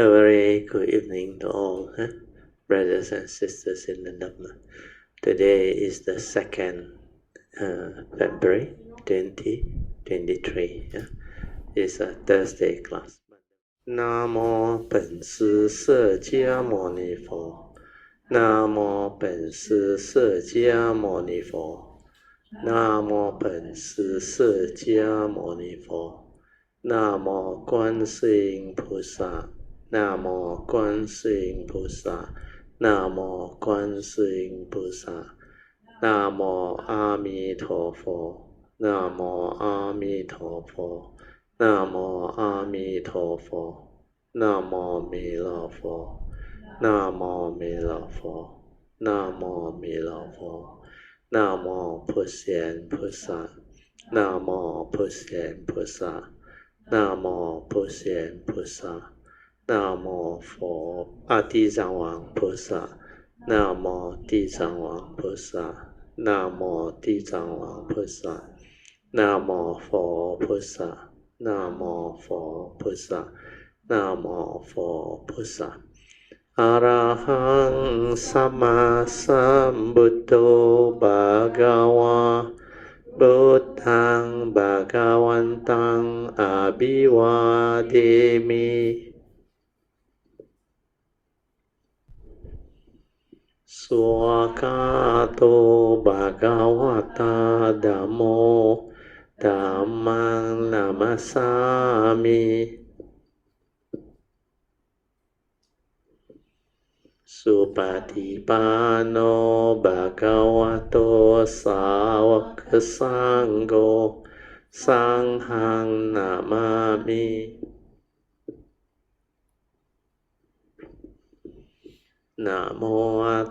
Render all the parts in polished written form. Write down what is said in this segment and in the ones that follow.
A very good evening to all, brothers and sisters in the Dhamma. Today is the 2nd February 2023. It's a Thursday class. Namo 本师释迦牟尼佛。Namo 本师释迦牟尼佛。Namo 本师释迦牟尼佛。Namo 观世音菩萨。Namo 观世音菩萨。Namo 观世音菩萨。Namo 阿弥陀佛。Namo 阿弥陀佛。Namo 阿弥陀佛。Namo 弥勒佛。Namo 弥勒佛。Namo 弥勒佛。Namo 普贤菩萨。Namo 普贤菩萨。Namo 普贤菩萨。Namo 佛地藏王菩萨。Namo 地藏王菩萨。Namo 地藏王菩萨。Namo 佛菩萨。Namo 佛菩萨。Namo 佛菩萨。อะระหังสัมมาสัมพุทโธภะคะวะพุทธังภะคะวันตังอะภิวาเทมิสุขะโตภะคะวะตาธัมโมธัมมังนัมสสามิสุปฏิปันโนภะคะวะโตสาวกสังโฆสังฆังนามามินะโม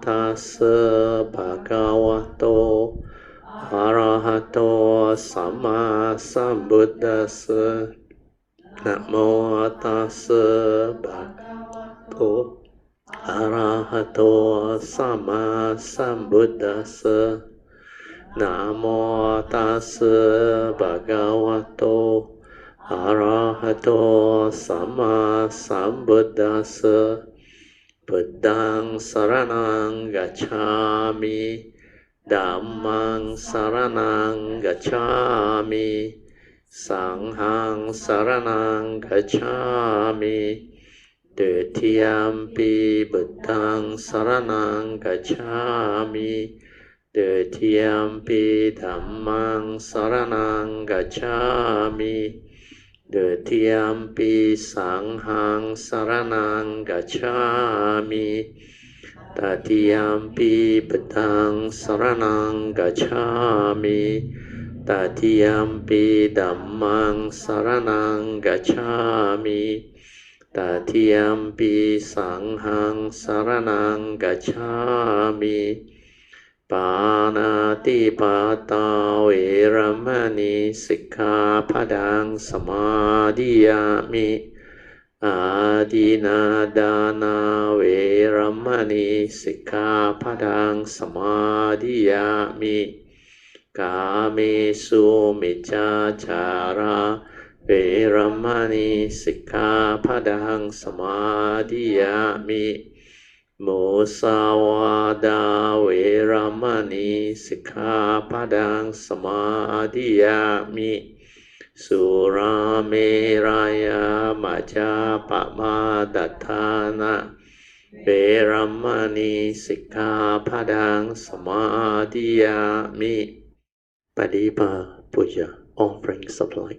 ตัสสะภะคะวะโตอะระหะโตสัมมาสัมพุทธัสสะนะโมตัสสะภะคะวะโตอะระหะโตสัมมาสัมพุทธัสสะนะโมตัสสะภะคะวะโตอะระหะโตสัมมาสัมพุทธัสสะพุทธังสรณังกัจฉามิธัมมังสรณังกัจฉามิสังฆังสรณังกัจฉามิDutiyampi Buddhang Saranang Gacchami Dutiyampi Dhammang Saranang Gacchami Dutiyampi Sanghang Saranang Gacchami Tatiyampi Buddhang Saranang Gacchami Tatiyampi Dhammang Saranang Gacchami Tatiyampi Sanghang Saranang Gacchami Panati Pata Veramani Sikkhapadang Samadhiyami Adina Dana Veramani Sikkhapadang Samadhiyami Kamesu Miccācaraเวรมณีสิกขาปดังสมาธิยามิมุสาวาทาเวรมณีสิกขาปดังสมาธิยามิสุราเมรยามัจจาปมาดัฏฐานะเวรมณีสิกขาปดังสมาธิยามิปฏิปา Puja offering supply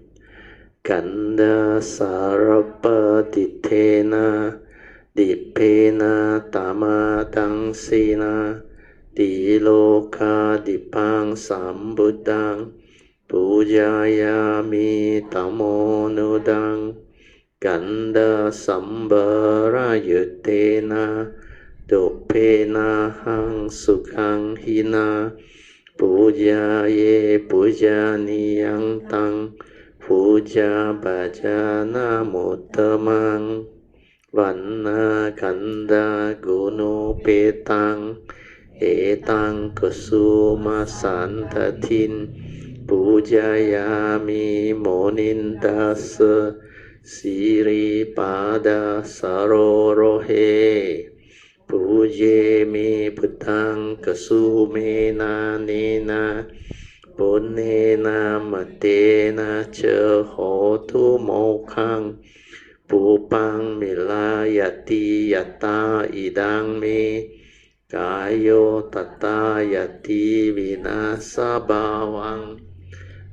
Kanda sarapatitena dipena tamadang sina diloka dipang sambudang pujayami tamonudang Kanda sambarayutena dopena hang sukhang hina pujaye pujaniyang tang Puja bhajana muttamang Vanna kanda guno petang Etang kusuma santatin Pujayami monindasa Siri pada sarohe Puje me putang kasumena nena Punena matena cha hotu mokhang Pupang milayati yata idang me Kayo tata yati vinasa bhavang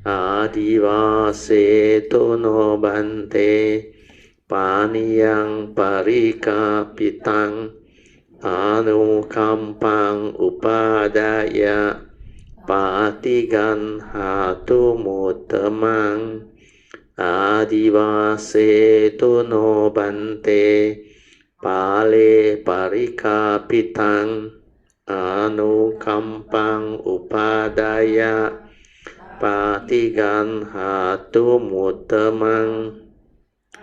Adivase tono bante Paniyang parikapitang Anukampang upadaya Patigan hatu mutamang Adivase tono bante Pale parikapitang Anukampang upadaya Patigan hatu mutamang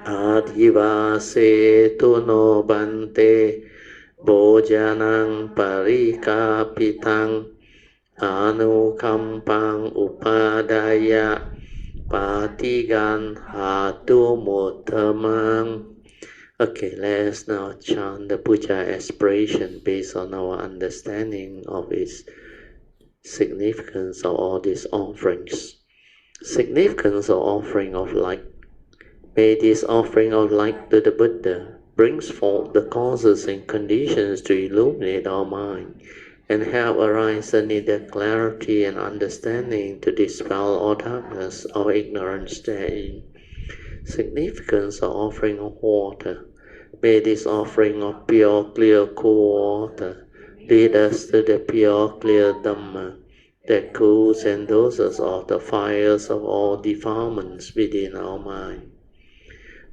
Adivase tuno bante Bojanang parikapitang Anukampang upadaya Patigan hatu mutamang. Okay, let's now chant the puja aspiration based on our understanding of its significance of all these offerings. Significance of offering of light. May this offering of light to the Buddha brings forth the causes and conditions to illuminate our mind and help arise the needed clarity and understanding to dispel all darkness or ignorance therein. Significance of offering of water. May this offering of pure, clear, cool water lead us to the pure, clear Dhamma that cools and doses off the fires of all defilements within our mind.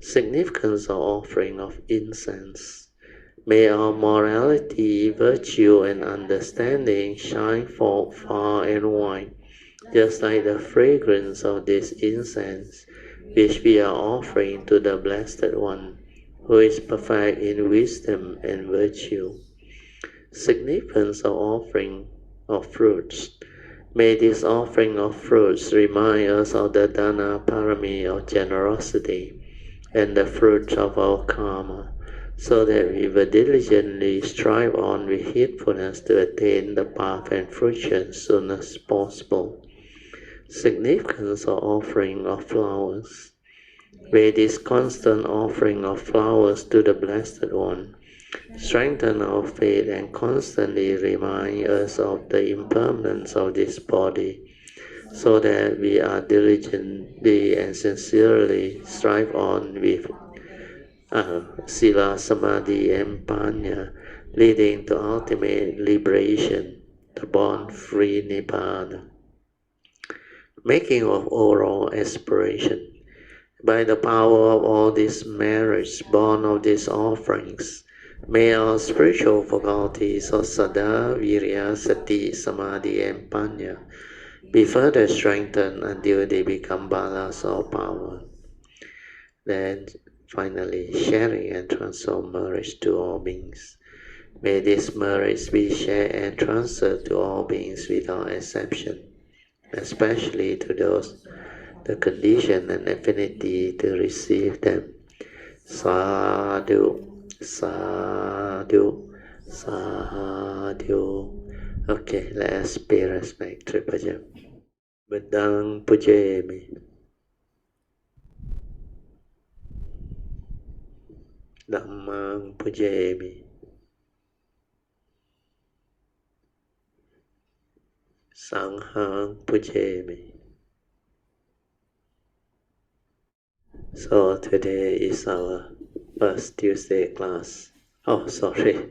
Significance of offering of incense. May our morality, virtue, and understanding shine forth far and wide, just like the fragrance of this incense, which we are offering to the Blessed One, who is perfect in wisdom and virtue. Significance of offering of fruits. May this offering of fruits remind us of the Dana Parami of generosity and the fruits of our karma, so that we will diligently strive on with heedfulness to attain the path and fruition as soon as possible. Significance of offering of flowers. May this constant offering of flowers to the Blessed One strengthen our faith and constantly remind us of the impermanence of this body, so that we are diligently and sincerely strive on with Sila, Samadhi, and Panya, leading to ultimate liberation, the born-free Nibbana. Making of oral aspiration. By the power of all these merits born of these offerings, may our spiritual faculties of Saddha, Virya, Sati, Samadhi, and Panya be further strengthened until they become balas of power. Then, finally, sharing and transform merits to all beings. May these merits be shared and transferred to all beings without exception, especially to those the condition and affinity to receive them. Sadhu, sadhu, sadhu. Okay, let us pay respect to Puja. Buddhang pujemi. Dhammang pujemi. Sanghang pujemi. So today is our first Tuesday class. Oh, sorry,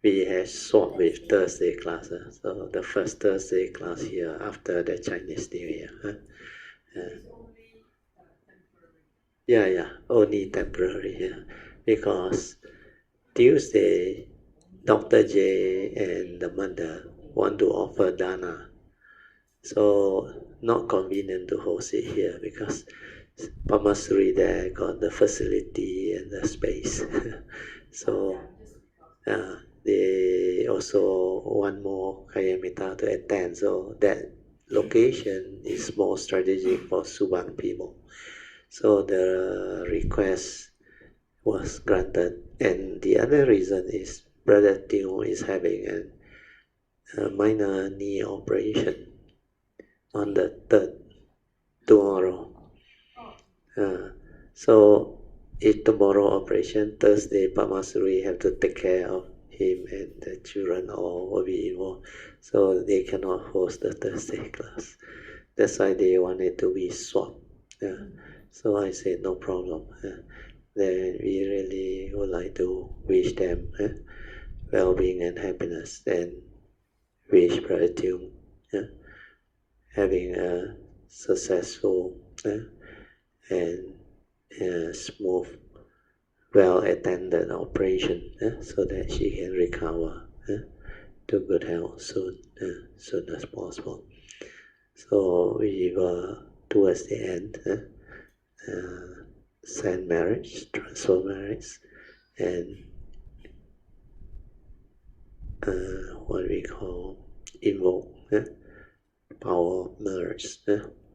we had swapped with Thursday class. So the first Thursday class here after the Chinese New Year. Yeah, only temporary. Yeah. Because Tuesday, Dr. J and the mother want to offer dana. So not convenient to host it here because Pamasuri there got the facility and the space. So they also want more Kayamita to attend. So that location is more strategic for Subang people. So the request was granted. And the other reason is Brother Teo is having a minor knee operation on the 3rd, tomorrow. So if tomorrow operation, Thursday, Pamasuri have to take care of him and the children all will be involved. So they cannot host the Thursday class. That's why they wanted to be swapped. So I said, no problem. Then we really would like to wish them well-being and happiness, and wish Brother Teo having a successful and smooth, well-attended operation, so that she can recover to good health soon as possible. So we were towards the end, send marriage, transfer marriage, and what we call invoke power of marriage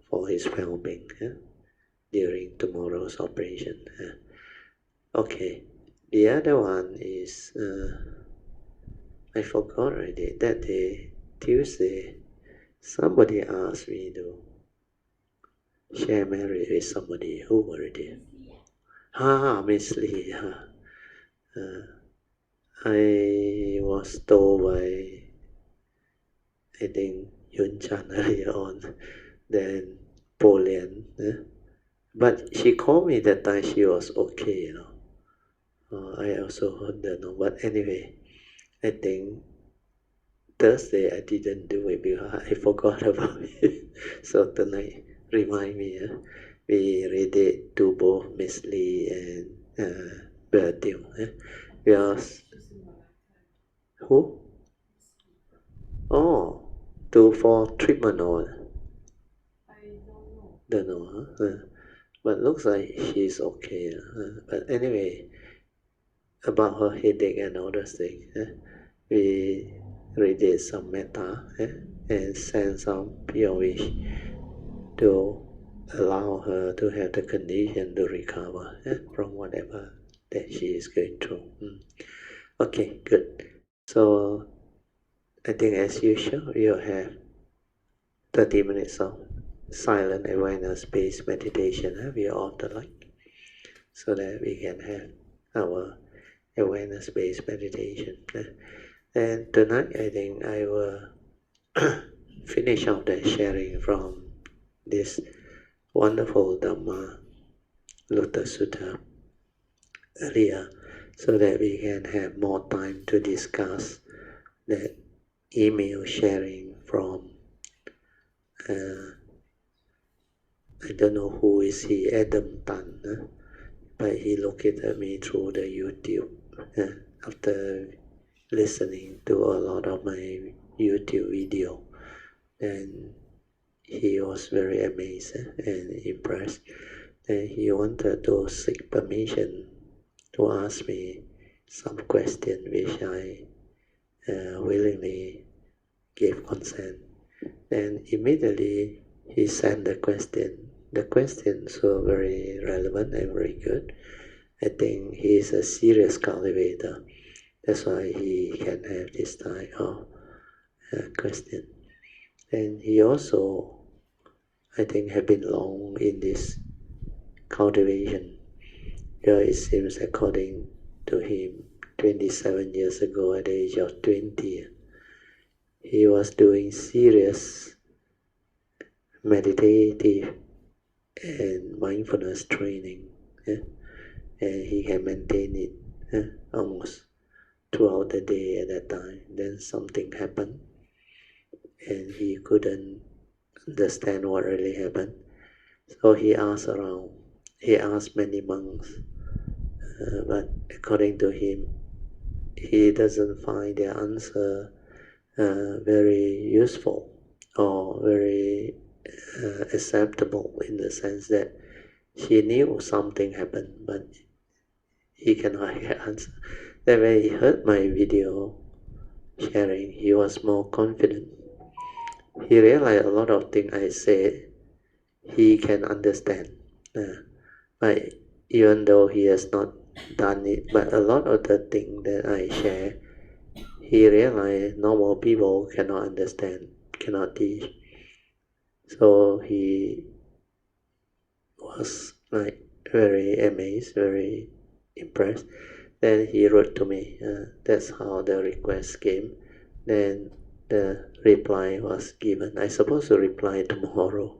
for his well-being during tomorrow's operation. Okay, the other one is I forgot already. That day, Tuesday, somebody asked me to share marriage with somebody. Who already? Miss Lee. I was told by, I think, Yun Chan earlier on, then Polian. But she called me that time, she was okay, I also don't know. But anyway, I think Thursday I didn't do it because I forgot about it. So tonight, remind me. We read it to both Miss Lee and Bertil. Because who? Oh, for treatment or? I don't know. But looks like she's okay. But anyway, about her headache and all those things, we redid some metta and sent some pure wish to allow her to have the condition to recover from whatever that she is going through. Okay, good. So I think as usual, we'll have 30 minutes of silent awareness-based meditation. We off the light so that we can have our awareness-based meditation. And tonight, I think I will finish off the sharing from this wonderful Dhamma Lotus Sutra earlier, so that we can have more time to discuss the email sharing from I don't know who is he, Adam Tan, but he located me through the YouTube after listening to a lot of my YouTube video, and he was very amazed and impressed, and he wanted to seek permission to ask me some question, which I willingly gave consent. And immediately he sent the question. The questions were very relevant and very good. I think he is a serious cultivator. That's why he can have this type of question. And he also, I think, have been long in this cultivation. It seems, according to him, 27 years ago at the age of 20, he was doing serious meditative and mindfulness training, and he can maintain it almost throughout the day at that time. Then something happened, and he couldn't understand what really happened. So he asked around. He asked many monks, but according to him, he doesn't find their answer very useful or very acceptable, in the sense that he knew something happened, but he cannot answer. Then when he heard my video sharing, he was more confident. He realized a lot of things I said he can understand. But even though he has not done it, but a lot of the things that I share, he realized normal people cannot understand, cannot teach. So he was like very amazed, very impressed. Then he wrote to me. That's how the request came. Then the reply was given. I supposed to reply tomorrow,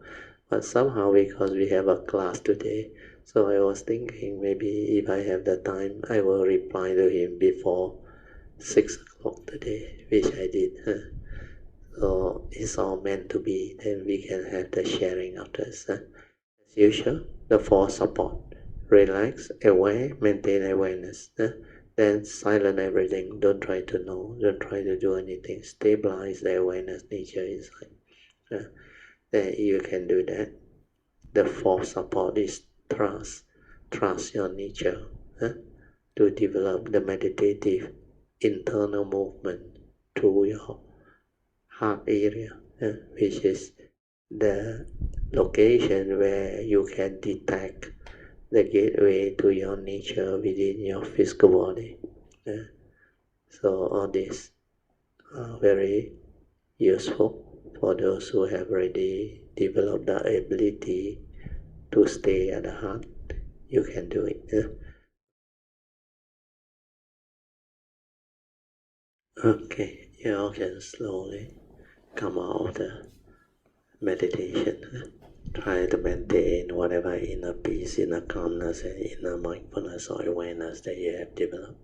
but somehow because we have a class today, so I was thinking maybe if I have the time, I will reply to him before 6 o'clock today, which I did. So it's all meant to be. Then we can have the sharing after. As usual, the 4 support. Relax, aware, maintain awareness. Then silence everything. Don't try to know. Don't try to do anything. Stabilize the awareness nature inside. Then you can do that. The 4th support is trust. Trust your nature. To develop the meditative internal movement through your heart area, which is the location where you can detect the gateway to your nature within your physical body. So all this are very useful for those who have already developed the ability to stay at the heart. You can do it. Okay, you all can slowly come out of the meditation. Try to maintain whatever inner peace, inner calmness, and inner mindfulness or awareness that you have developed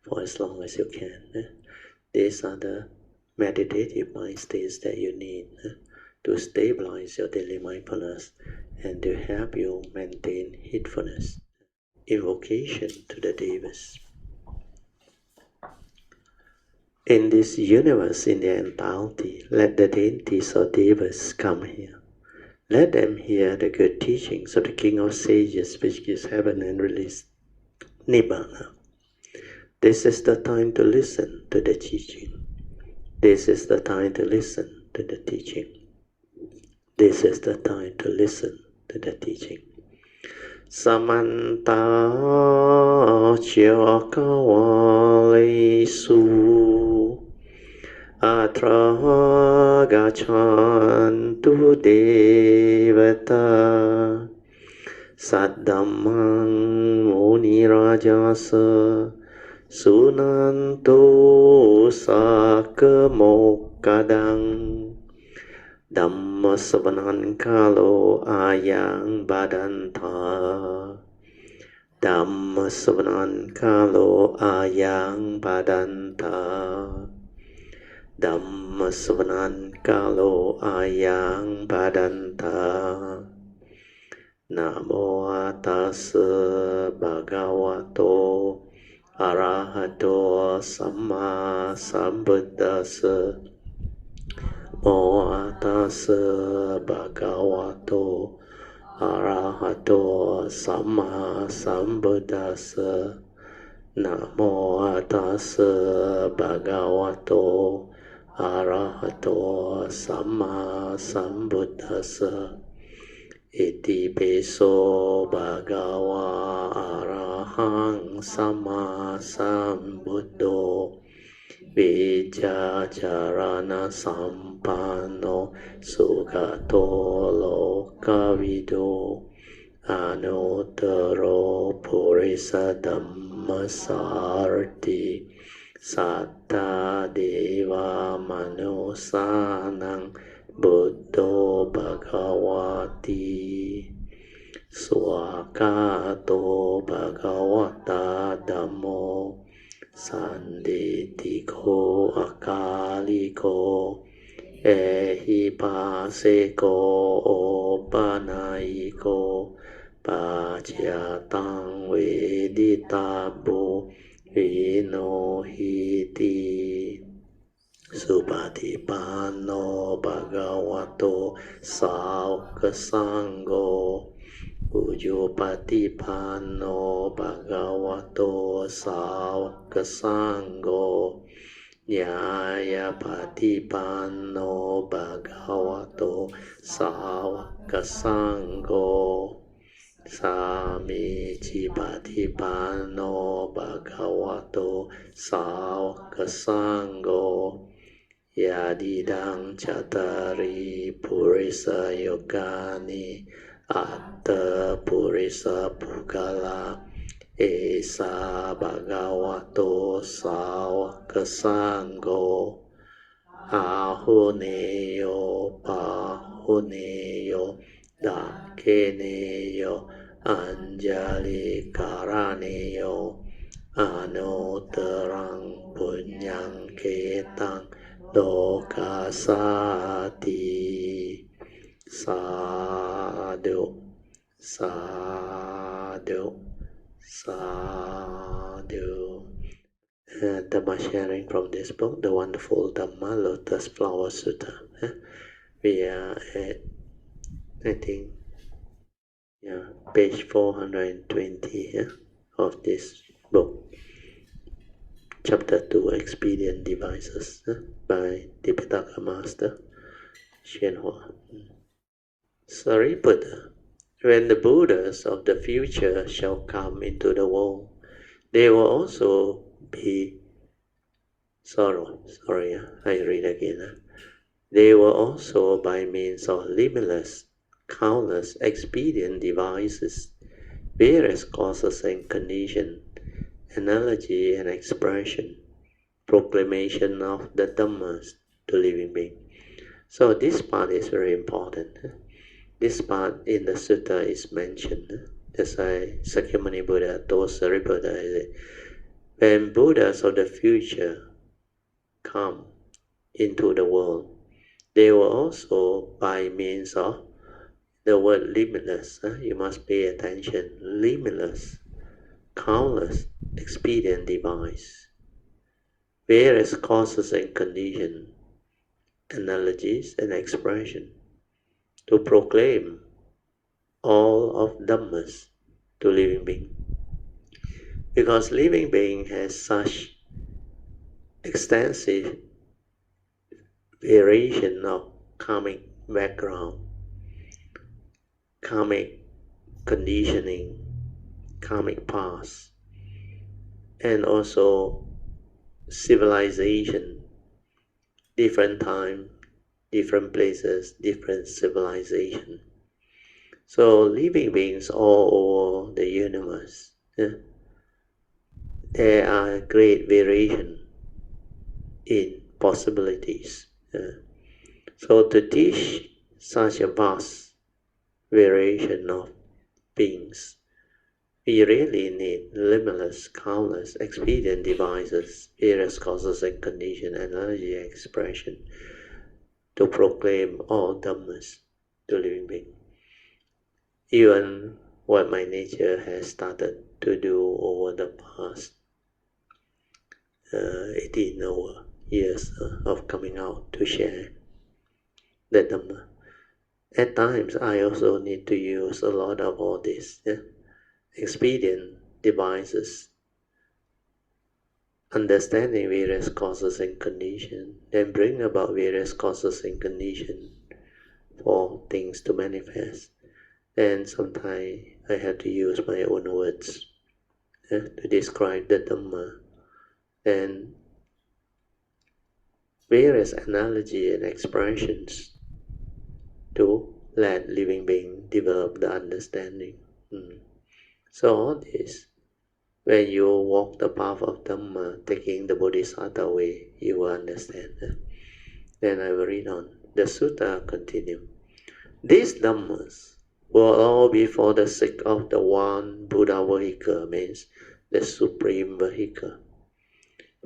for as long as you can. These are the meditative mind states that you need to stabilize your daily mindfulness and to help you maintain heedfulness. Invocation to the Devas. In this universe, in their entirety, let the deities or Devas come here. Let them hear the good teachings of the King of Sages, which gives heaven and release Nibbana. This is the time to listen to the teaching. This is the time to listen to the teaching. This is the time to listen to the teaching. Samanta Chakawalesu Atra Gachantu Devata Saddhammang Muni Rajasa Sunanto Sakamokadang Dhamma Savanang Kalo Ayang Badanta Dhamma Savanang Kalo Ayang Badanta Dhamma Savanang Kalo Ayang Badanta Namo Tassa Bhagavato Arahato Samma Sambuddhassa Namo Tassa Bhagavato Arahato Samma Sambuddhassa Namo Tassa Bhagavato Arahato Samma Sambuddhassa Iti peso bhagava arahang sama sambuddho Vijajarana sampano sugato lokavido Anuttaro purisa dhammasarti Satta deva manusanang Buddho Bhagavati Swakato Bhagavata Dhammo Sanditiko Akaliko Ehipaseko Opanaiko Pachyatang Veditabu Vinohiti Supatipano Bhagavato Sāvaka Sangho Ujupatipano Bhagavato Sāvaka Sangho Nyayapatipano Bhagavato Sāvaka Sangho สามีจิปฏิปันโนภะคะวะโตสาวกสังโฆ Yadidang Chatari Purisa Yogani Atta Purisa Pukala Esa Bhagavato Savaka Sangho Ahuneyo Pahuneyo Dakeneyo Anjali Karaneyo Anotarang Punyang Ketang Lokasati Sadhu Sadhu Sadhu. Dhamma Sharing from this book, the wonderful Dhamma Lotus Flower Sutra. We are at, I think, page 420 of this book. Chapter 2, Expedient Devices, by Tipitaka Master宣化. Sariputta, when the Buddhas of the future shall come into the world, they will also be I read again. They will also, by means of limitless, countless expedient devices, various causes and conditions, analogy and expression, proclamation of the Dhammas to living beings. So this part is very important. This part in the sutta is mentioned. That's why Sakyamuni Buddha told Sariputta, when Buddhas of the future come into the world, they will also, by means of the word limitless, you must pay attention, limitless, countless, expedient device, various causes and conditions, analogies and expression, to proclaim all of Dhammas to living being. Because living being has such extensive variation of karmic background, karmic conditioning, karmic past, and also civilization, different time, different places, different civilization. So living beings all over the universe, there are great variation in possibilities. So to teach such a vast variation of beings, we really need limitless, countless, expedient devices, various causes and conditions, analogy and expression, to proclaim all Dhammas to living beings. Even what my nature has started to do over the past 18 over years of coming out to share the Dhamma. At times, I also need to use a lot of all these expedient devices, understanding various causes and conditions, then bring about various causes and conditions for things to manifest. And sometimes I have to use my own words to describe the Dhamma, and various analogy and expressions to let living being develop the understanding. So all this, when you walk the path of Dhamma, taking the Bodhisattva way, you will understand. Then I will read on. The sutta continue. These Dhammas will all be for the sake of the one Buddha vehicle, means the supreme vehicle.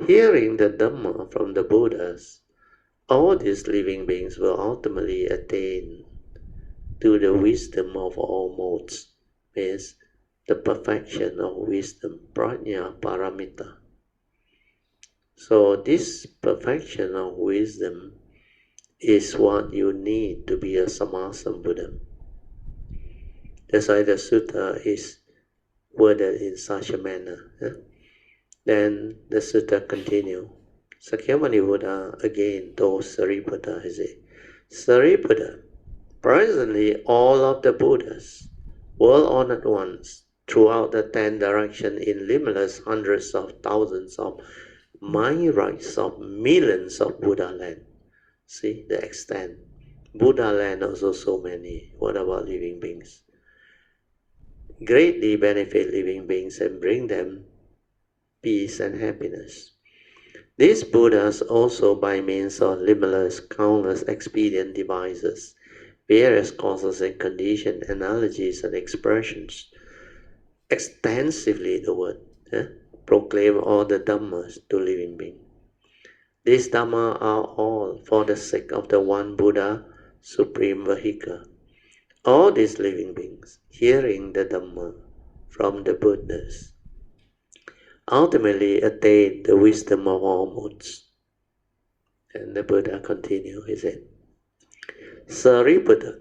Hearing the Dhamma from the Buddhas, all these living beings will ultimately attain to the wisdom of all modes, means the perfection of wisdom, prajna paramita. So this perfection of wisdom is what you need to be a Samasa Buddha. That's why the sutta is worded in such a manner. Then the sutta continue. Sakyamuni Buddha again told Sariputta, he said, Sariputta, presently all of the Buddhas world-honored ones, throughout the 10 directions in limitless hundreds of thousands of myriads of millions of Buddha land. See the extent. Buddha land also so many. What about living beings? Greatly benefit living beings and bring them peace and happiness. These Buddhas also by means of limitless, countless expedient devices, various causes and conditions, analogies and expressions, extensively the word, proclaim all the Dhammas to living beings. These Dhamma are all for the sake of the one Buddha, supreme vehicle. All these living beings, hearing the Dhamma from the Buddhas, ultimately attain the wisdom of all modes. And the Buddha continued, he said, Sariputta,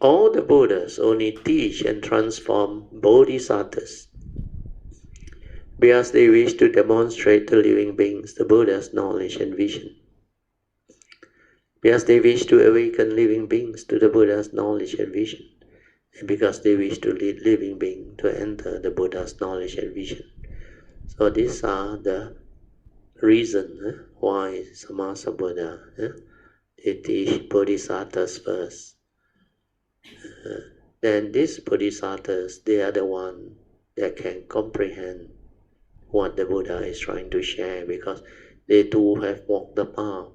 all the Buddhas only teach and transform bodhisattvas because they wish to demonstrate to living beings the Buddha's knowledge and vision. Because they wish to awaken living beings to the Buddha's knowledge and vision. And because they wish to lead living beings to enter the Buddha's knowledge and vision. So these are the reasons why Sammasambuddha they teach bodhisattvas first. Then these bodhisattvas, they are the ones that can comprehend what the Buddha is trying to share, because they too have walked the path.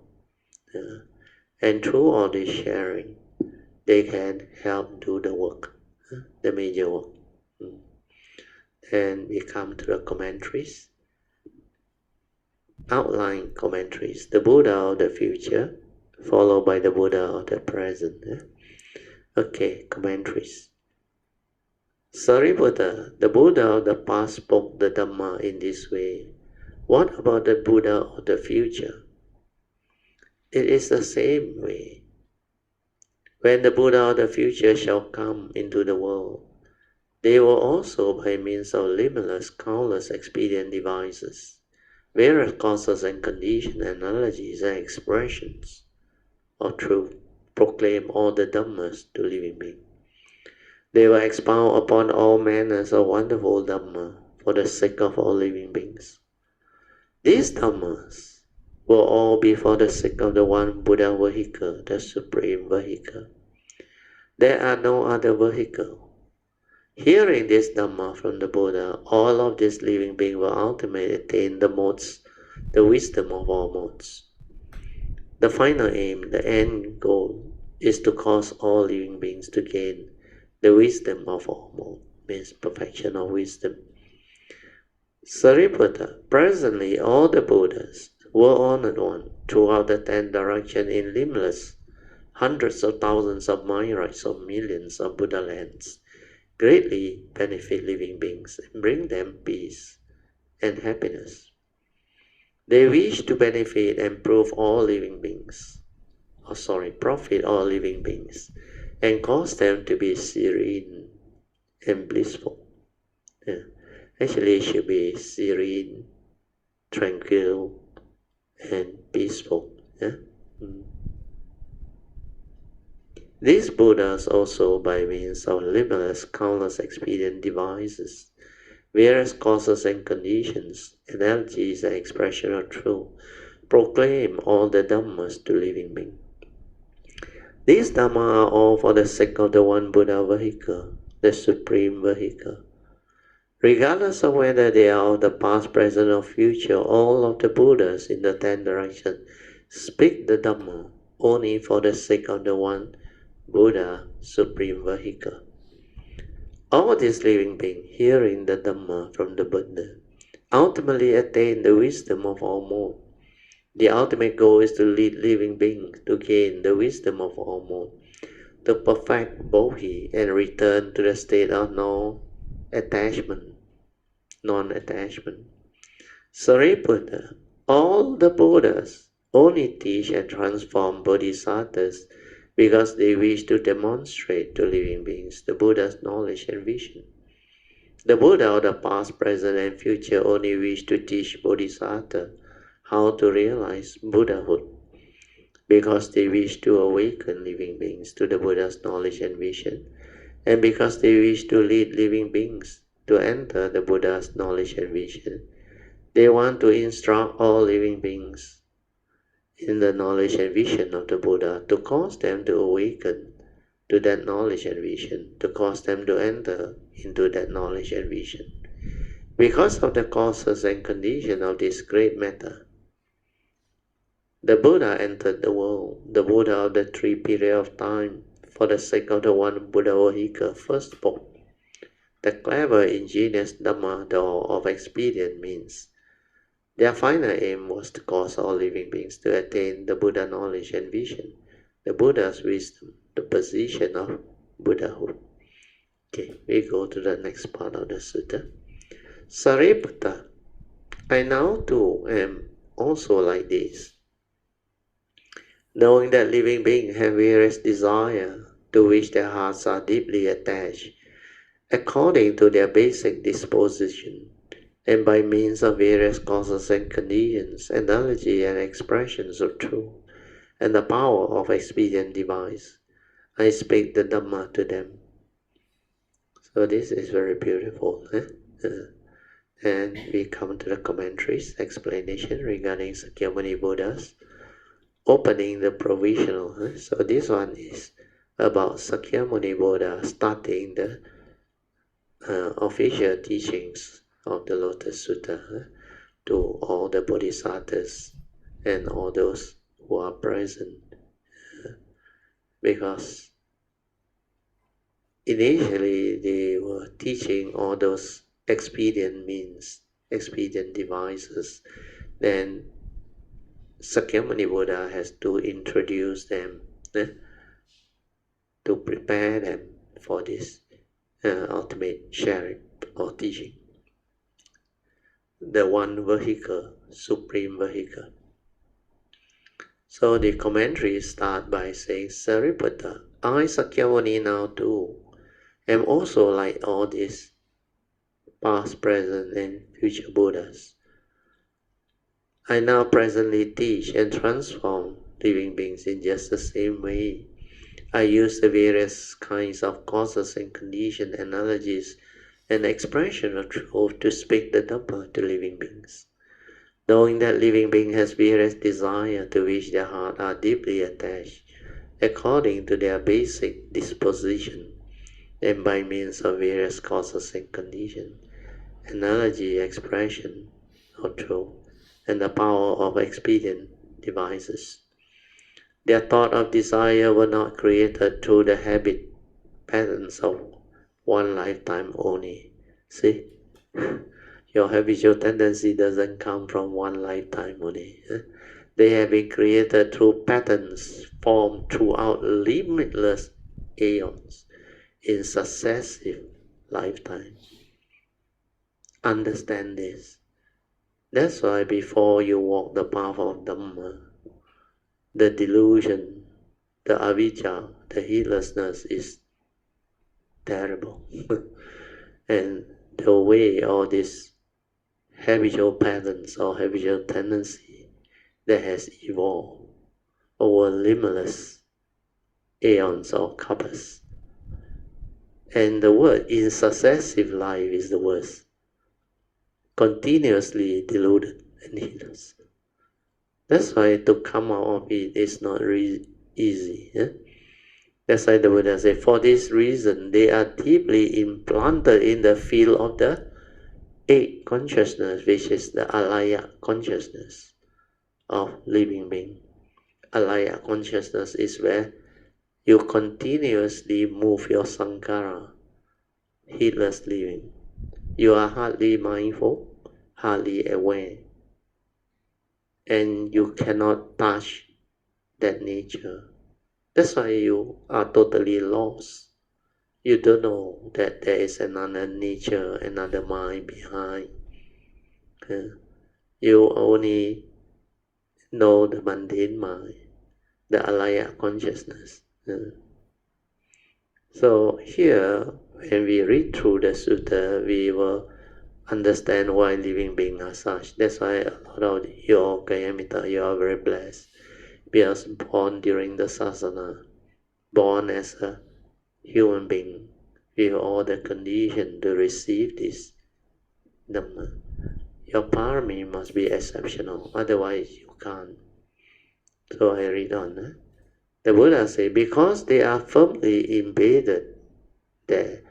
And through all this sharing, they can help do the work, the major work. And we come to the commentaries, outline commentaries. The Buddha of the future, followed by the Buddha of the present. Okay, commentaries. Sariputta, the Buddha of the past spoke the Dhamma in this way. What about the Buddha of the future? It is the same way. When the Buddha of the future shall come into the world, they will also, by means of limitless, countless expedient devices, various causes and conditions, analogies and expressions of truth, proclaim all the Dhammas to living beings. They will expound upon all manners of wonderful Dhamma for the sake of all living beings. These Dhammas will all be for the sake of the one Buddha vehicle, the supreme vehicle. There are no other vehicle. Hearing this Dhamma from the Buddha, all of these living beings will ultimately attain the modes, the wisdom of all modes. The final aim, the end goal, is to cause all living beings to gain the wisdom of all modes, means perfection of wisdom. Sariputta, presently all the Buddhas, world-honored one, throughout the 10 directions in limitless, hundreds of thousands of myriads of millions of Buddha lands, greatly benefit living beings and bring them peace and happiness. They wish to benefit and profit all living beings, and cause them to be serene and blissful. Actually, it should be serene, tranquil, and peaceful. These Buddhas also, by means of limitless, countless expedient devices, various causes and conditions, analogies and expression of truth, proclaim all the Dhammas to living beings. These Dhamma are all for the sake of the one Buddha vehicle, the supreme vehicle. Regardless of whether they are of the past, present, or future, all of the Buddhas in the 10 directions speak the Dhamma only for the sake of the one Buddha, supreme vehicle. All these living beings, hearing the Dhamma from the Buddha, ultimately attain the wisdom of all modes. The ultimate goal is to lead living beings to gain the wisdom of all modes, to perfect bodhi and return to the state of non-attachment. Sariputta, all the Buddhas only teach and transform bodhisattvas because they wish to demonstrate to living beings the Buddha's knowledge and vision. The Buddha of the past, present, and future only wish to teach bodhisattvas how to realize Buddhahood because they wish to awaken living beings to the Buddha's knowledge and vision And because they wish to lead living beings to enter the Buddha's knowledge and vision, they want to instruct all living beings in the knowledge and vision of the Buddha, to cause them to awaken to that knowledge and vision, to cause them to enter into that knowledge and vision. Because of the causes and conditions of this great metta, the Buddha entered the world, the Buddha of the 3 periods of time, for the sake of the one Buddha vehicle first spoke. The clever, ingenious Dhamma, door of expedient means. Their final aim was to cause all living beings to attain the Buddha knowledge and vision, the Buddha's wisdom, the position of Buddhahood. Okay, we go to the next part of the sutta. Sariputta, I now too am also like this. Knowing that living beings have various desires to which their hearts are deeply attached, according to their basic disposition, and by means of various causes and conditions, analogy and expressions of truth, and the power of expedient device, I speak the Dhamma to them. So this is very beautiful. And we come to the commentaries, explanation regarding Sakyamuni Buddhas, opening the provisional. So this one is about Sakyamuni Buddha starting the official teachings of the Lotus Sutra to all the Bodhisattvas and all those who are present, because initially they were teaching all those expedient means, expedient devices. Then Sakyamuni Buddha has to introduce them to prepare them for this ultimate sharing or teaching. The one vehicle, supreme vehicle. So the commentary start by saying, Sariputta, I Sakyamuni now too am also like all these past, present, and future Buddhas. I now presently teach and transform living beings in just the same way. I use the various kinds of causes and condition, analogies, and expression of truth to speak the Dhamma to living beings. Knowing that living being has various desires to which their heart are deeply attached, according to their basic disposition, and by means of various causes and conditions, analogy, expression of truth, and the power of expedient devices. Their thought of desire were not created through the habit patterns of one lifetime only. See? Your habitual tendency doesn't come from one lifetime only. They have been created through patterns formed throughout limitless aeons in successive lifetimes. Understand this. That's why before you walk the path of Dhamma, the delusion, the avijja, the heedlessness is terrible. And the way all these habitual patterns or habitual tendency that has evolved over limitless aeons or kalpas. And the word in successive life is the worst. Continuously deluded and heedless. That's why to come out of it is not easy. That's why the Buddha said, for this reason, they are deeply implanted in the field of the eight consciousness, which is the alaya consciousness of living being. Alaya consciousness is where you continuously move your sankhara, heedless living. You are hardly mindful, hardly aware, and you cannot touch that nature. That's why you are totally lost. You don't know that there is another nature, another mind behind. You only know the mundane mind, the alaya consciousness. So here, when we read through the sutta, we will understand why living beings are such. That's why a lot of your Kayamita, you are very blessed. Because born during the sasana, born as a human being, with all the conditions to receive this Dhamma. Your parami must be exceptional, otherwise you can't. So I read on. The Buddha said, because they are firmly embedded there,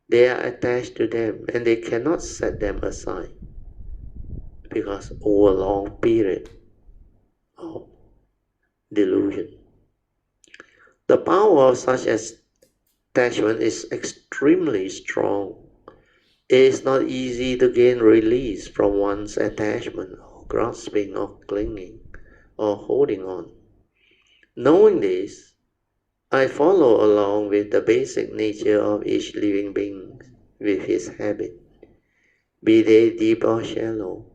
they are attached to them and they cannot set them aside. Because over a long period of delusion. The power of such attachment is extremely strong. It is not easy to gain release from one's attachment or grasping or clinging or holding on. Knowing this, I follow along with the basic nature of each living being with his habit, be they deep or shallow,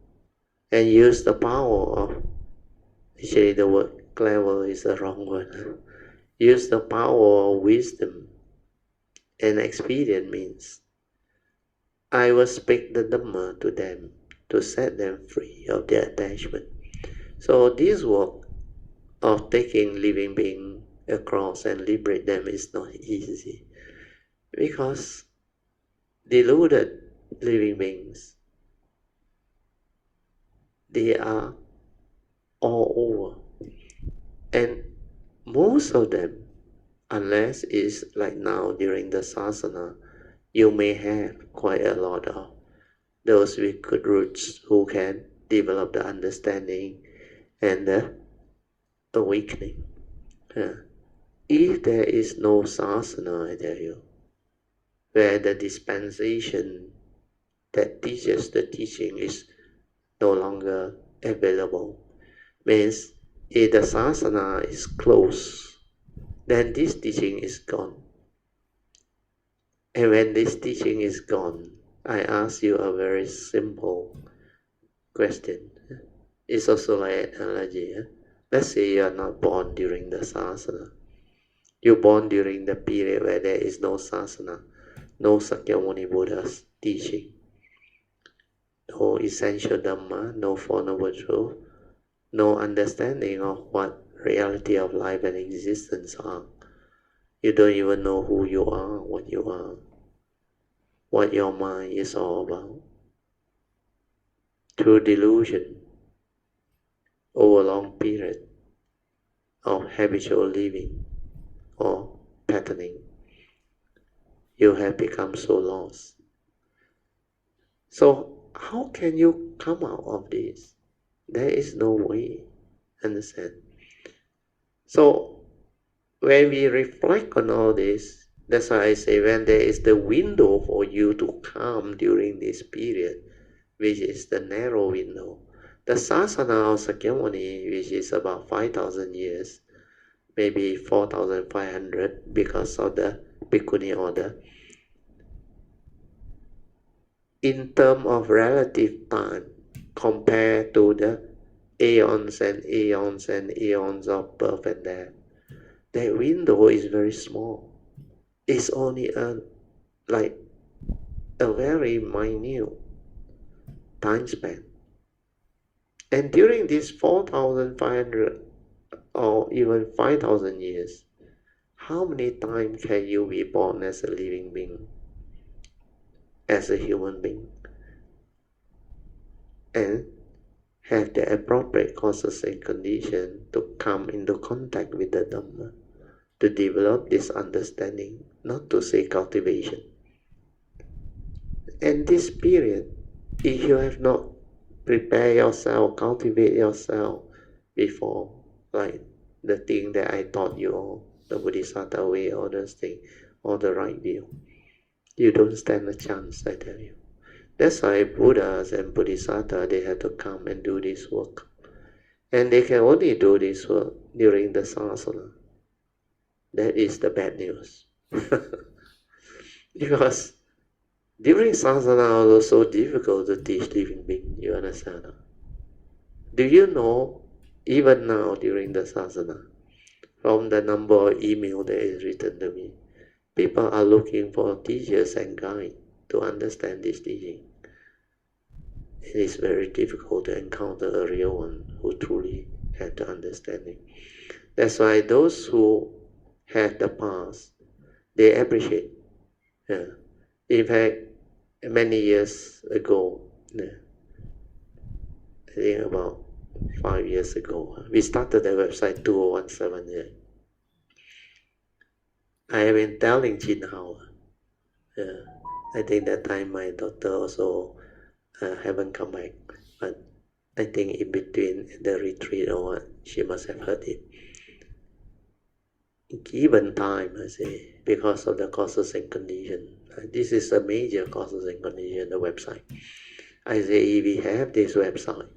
and use the power of, actually the word clever is the wrong word, use the power of wisdom and expedient means. I will speak the Dhamma to them to set them free of their attachment. So this work of taking living beings across and liberate them is not easy, because deluded living beings, they are all over, and most of them, unless it's like now during the sasana, you may have quite a lot of those with good roots who can develop the understanding and the awakening. If there is no sasana, I tell you, where the dispensation that teaches the teaching is no longer available, means if the sasana is closed, then this teaching is gone. And when this teaching is gone, I ask you a very simple question. It's also like an analogy. Let's say you are not born during the sasana. You're born during the period where there is no sasana, no Sakyamuni Buddha's teaching, no essential Dhamma, no Four Noble Truths, no understanding of what reality of life and existence are. You don't even know who you are, what your mind is all about. Through delusion, over a long period of habitual living or patterning, you have become so lost. So how can you come out of this? There is no way, understand? So when we reflect on all this, that's why I say when there is the window for you to come during this period, which is the narrow window, the sasana of Sakyamuni, which is about 5,000 years, maybe 4,500 because of the Bhikkhuni order, in terms of relative time, compared to the aeons and aeons and aeons of birth and death, that window is very small. It's only like a very minute time span. And during this 4,500 or even 5,000 years, how many times can you be born as a living being, as a human being, and have the appropriate causes and conditions to come into contact with the Dhamma, to develop this understanding, not to say cultivation. And this period, if you have not prepared yourself, cultivate yourself before, like the thing that I taught you all, the Bodhisattva way, all those things, all the right view, you don't stand a chance, I tell you. That's why Buddhas and Bodhisattvas, they have to come and do this work. And they can only do this work during the sasana. That is the bad news. Because during sasana it was so difficult to teach living beings, you understand? Do you know, even now during the sasana, from the number of emails that is written to me, people are looking for teachers and guides to understand this teaching. It is very difficult to encounter a real one who truly had the understanding. That's why those who have the past, they appreciate In fact, many years ago, I think about 5 years ago, we started the website 2017. I have been telling Jin Hao. I think that time my daughter also haven't come back, but I think in between the retreat or what, she must have heard it. Given time, I say, because of the causes and conditions. This is a major causes and condition, the website. I say, if we have this website,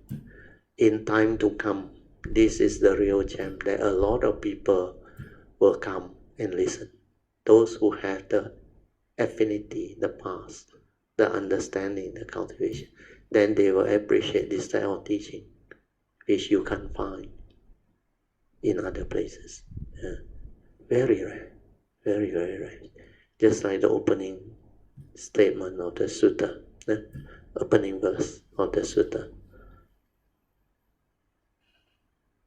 in time to come, this is the real gem that a lot of people will come and listen. Those who have the affinity, the past, the understanding, the cultivation, then they will appreciate this style of teaching, which you can't find in other places. Very rare, very, very rare. Just like the opening statement of the sutta, opening verse of the sutta.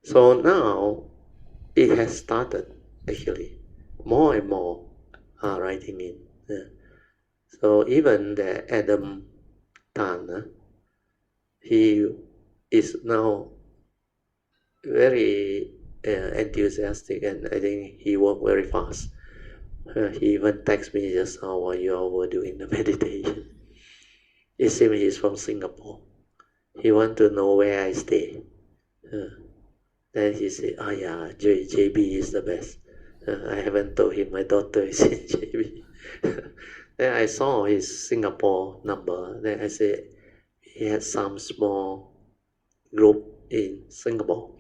So now it has started, actually. More and more are writing in. So even the Adam Tan, he is now very enthusiastic, and I think he worked very fast. He even texted me just now while you all were doing the meditation. It seems he's from Singapore. He wants to know where I stay. Then he said, yeah, JB is the best. I haven't told him my daughter is in JB. Then I saw his Singapore number. Then I said, he had some small group in Singapore.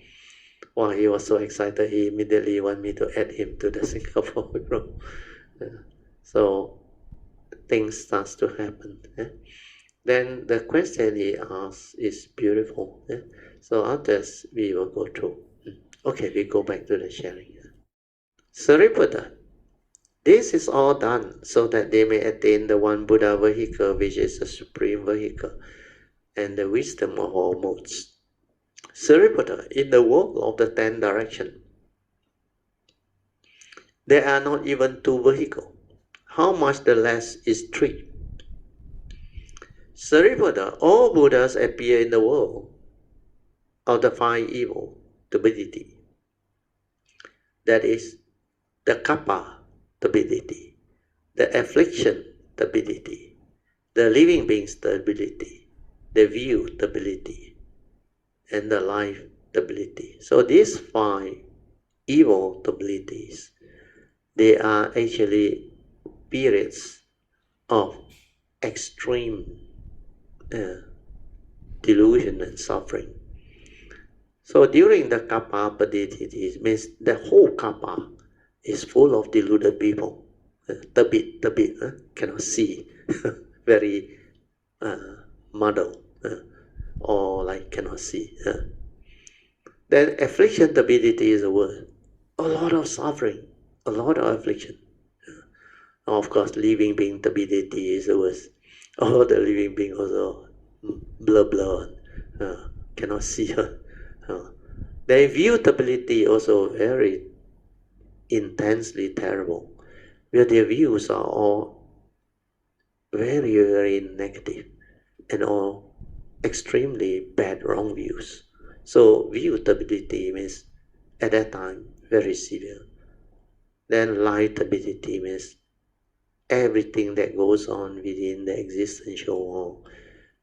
Wow, he was so excited, he immediately wanted me to add him to the Singapore group. So things start to happen. Then the question he asked is beautiful. So after we will go through. Okay, we go back to the sharing. Sariputta, this is all done so that they may attain the one Buddha vehicle, which is the supreme vehicle, and the wisdom of all modes. Sariputta, in the world of the 10 directions, there are not even 2 vehicles. How much the less is 3? Sariputta, all Buddhas appear in the world of the 5 evil stability. That is, the kappa stability, the affliction stability, the living being stability, the view stability, and the life stability. So these 5 evil stabilities, they are actually periods of extreme delusion and suffering. So during the kappa stability, it means the whole kappa is full of deluded people. Tabit, cannot see, very muddled, or like cannot see. Then affliction stability is a word. A lot of suffering, a lot of affliction. Of course, living being stability is the worst. All the living being also blur, cannot see her. Their view stability also very intensely terrible, where their views are all very, very negative and all extremely bad, wrong views. So view stability means at that time very severe. Then life stability means everything that goes on within the existential world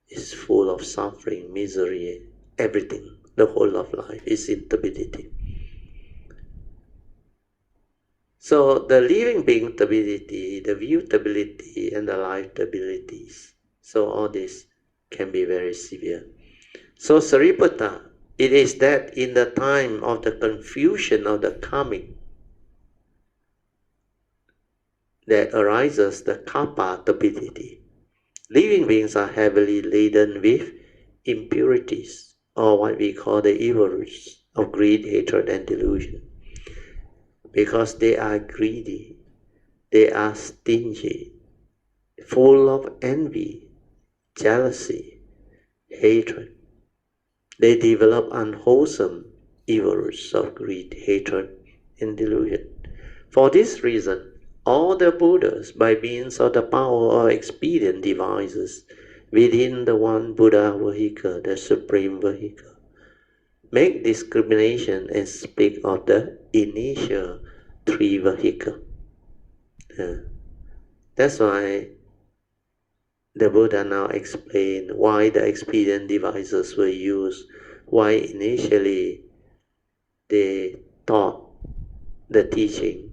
is full of suffering, misery, everything. The whole of life is instability. So the living being stability, the view stability, and the life stabilities. So all this can be very severe. So Sariputta, it is that in the time of the confusion of the karmic that arises the kappa stability. Living beings are heavily laden with impurities, or what we call the evil roots of greed, hatred, and delusion. Because they are greedy, they are stingy, full of envy, jealousy, hatred. They develop unwholesome evil roots of greed, hatred, and delusion. For this reason, all the Buddhas by means of the power of expedient devices within the one Buddha vehicle, the supreme vehicle, make discrimination and speak of the initial three vehicles. That's why the Buddha now explained why the expedient devices were used, why initially they taught the teaching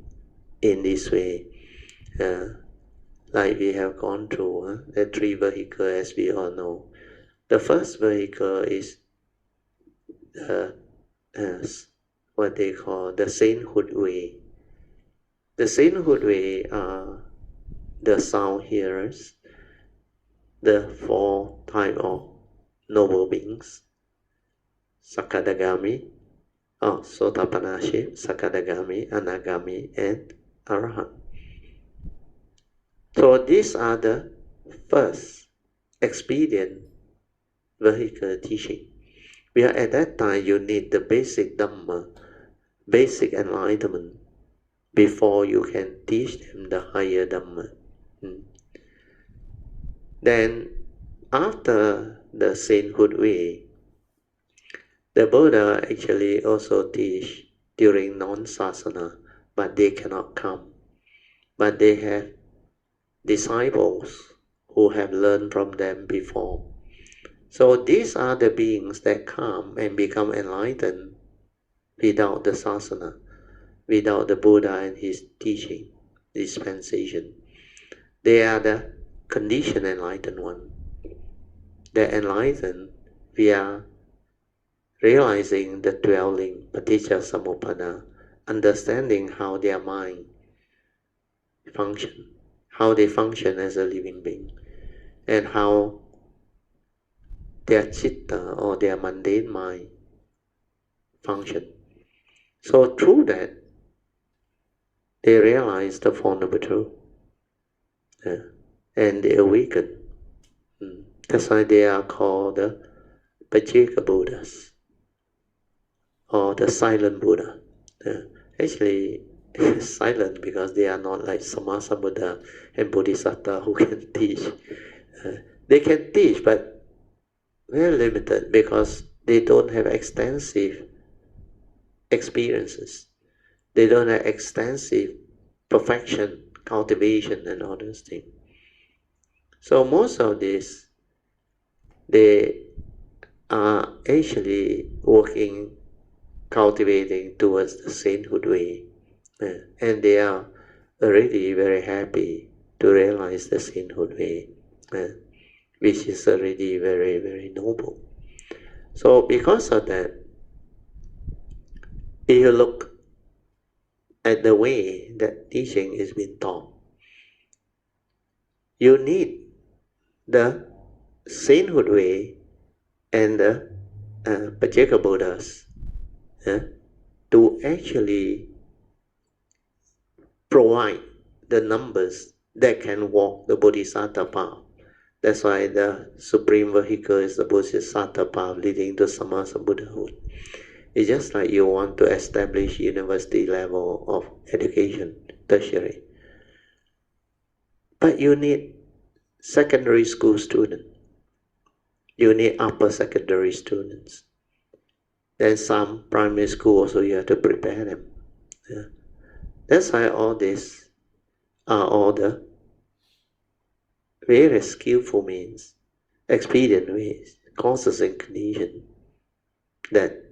in this way. Like we have gone through the three vehicles, as we all know. The first vehicle is what they call the sainthood way. The sainthood way are the sound hearers, the four type of noble beings: Sakadagami, Sotapanna, Sakadagami, Anagami, and Arahant. So these are the first expedient vehicle teaching. Where at that time you need the basic Dhamma, basic enlightenment, before you can teach them the higher Dhamma. Then after the sainthood way, the Buddha actually also teach during non-sasana, but they cannot come. But they have disciples who have learned from them before. So these are the beings that come and become enlightened without the sasana, without the Buddha and his teaching, dispensation. They are the conditioned enlightened one. They're enlightened via realizing the dwelling, paticca samuppada, understanding how their mind function, how they function as a living being, and how their citta or their mundane mind function. So through that, they realize the Four Noble Truths, and they awaken. That's why they are called the Pajika Buddhas, or the silent Buddha. Actually, silent because they are not like Samasa Buddha and Bodhisattva who can teach. They can teach, but very limited because they don't have extensive experiences. They don't have extensive perfection, cultivation, and all those things. So most of this, they are actually working, cultivating towards the sainthood way, and they are already very happy to realize the sainthood way, which is already very, very noble. So because of that, if you look at the way that teaching is being taught, you need the sainthood way and the Pajika Buddhas to actually provide the numbers that can walk the Bodhisattva path. That's why the supreme vehicle is the Bodhisattva path leading to Samasa Buddhahood. It's just like you want to establish university level of education, tertiary. But you need secondary school students. You need upper secondary students. Then some primary school also you have to prepare them. That's why all this are all the various skillful means, expedient ways, causes and conditions that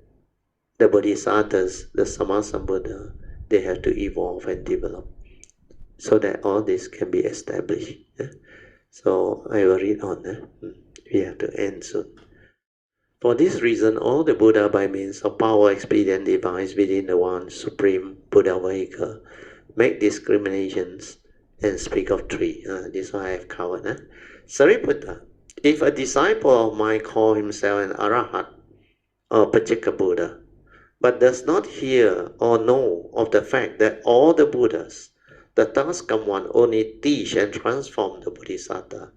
the Bodhisattvas, the Sammasambuddha, they have to evolve and develop so that all this can be established. So I will read on. We have to end soon. For this reason, all the Buddha by means of power, expedient, device within the one supreme Buddha vehicle make discriminations and speak of three. This one I have covered. Sariputta, if a disciple of mine call himself an Arahat or Pajika Buddha, but does not hear or know of the fact that all the Buddhas, the task come one, only teach and transform the Bodhisattva,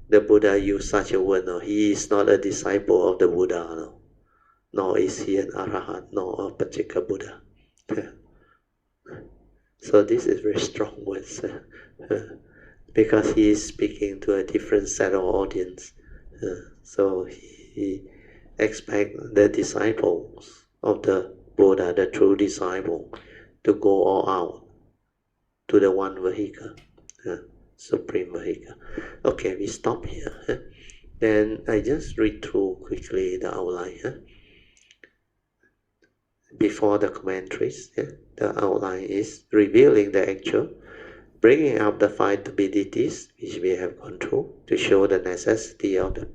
the Buddha used such a word, no, he is not a disciple of the Buddha, no, nor is he an Arahat, nor a Pajika Buddha. So this is very strong words because he is speaking to a different set of audience. So he expects the disciples of the Buddha, the true disciple, to go all out to the one vehicle, supreme vehicle. Okay, we stop here. Then I just read through quickly the outline. Before the commentaries, the outline is revealing the actual, bringing up the five abilities which we have gone through to show the necessity of the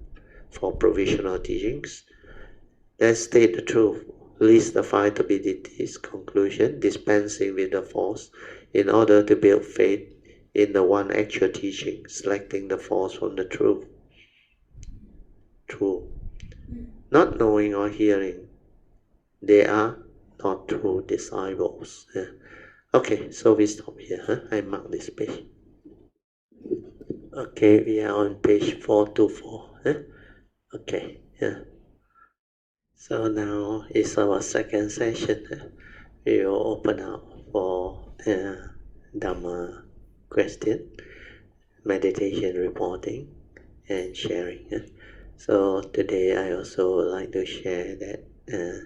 four provisional teachings. Then state the truth, list the five abilities, conclusion, dispensing with the false in order to build faith in the one actual teaching, selecting the false from the truth. True. Not knowing or hearing, they are not true disciples. Okay, so we stop here. I mark this page. Okay, we are on page 424. Okay, so now is our second session. We will open up for Dhamma question, meditation reporting, and sharing. So today I also would like to share that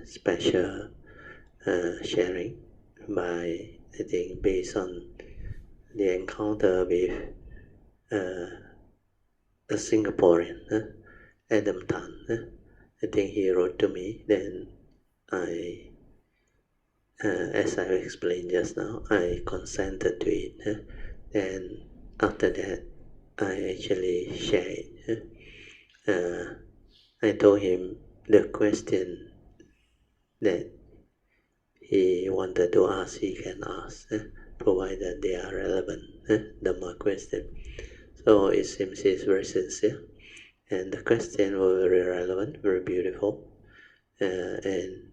special sharing by, I think, based on the encounter with a Singaporean, Adam Tan. I think he wrote to me, then I, as I explained just now, I consented to it. And after that, I actually shared it. I told him the question that he wanted to ask, he can ask, provided they are relevant, Dhamma question. So it seems he's very sincere, and the question was very relevant, very beautiful, and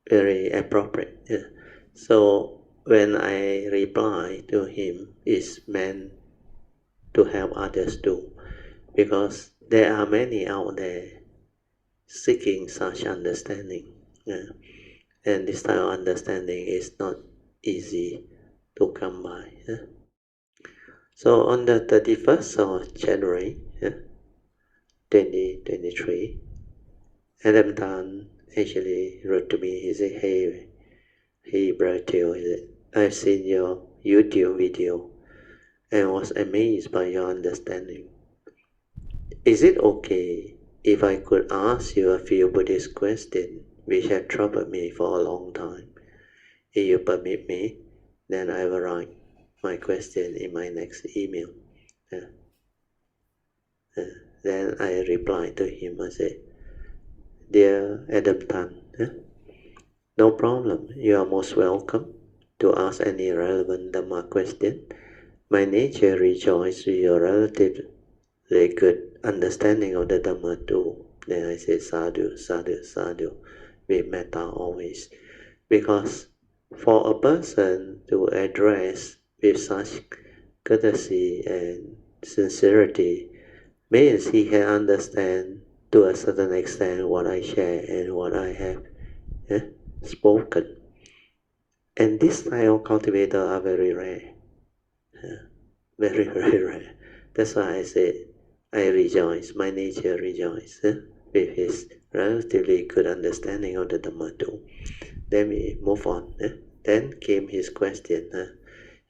very appropriate. So when I reply to him, it's meant to help others too, because there are many out there seeking such understanding, and this type of understanding is not easy to come by. So on the 31st of January 2023, Adam Tan actually wrote to me. He said, hey Brother, I've seen your YouTube video and was amazed by your understanding. Is it okay if I could ask you a few Buddhist questions which have troubled me for a long time? If you permit me, then I will write my question in my next email. Then I replied to him, I said, Dear Adam Tan, no problem, you are most welcome to ask any relevant Dhamma question. My nature rejoices with your relatively good understanding of the Dhamma too. Then I say sadhu, sadhu, sadhu, with metta always. Because for a person to address with such courtesy and sincerity means he can understand to a certain extent what I share and what I have spoken. And this type of cultivators are very rare. Very, very rare. That's why I said, I rejoice, my nature rejoices with his relatively good understanding of the Dhamma too. Then we move on. Then came his question.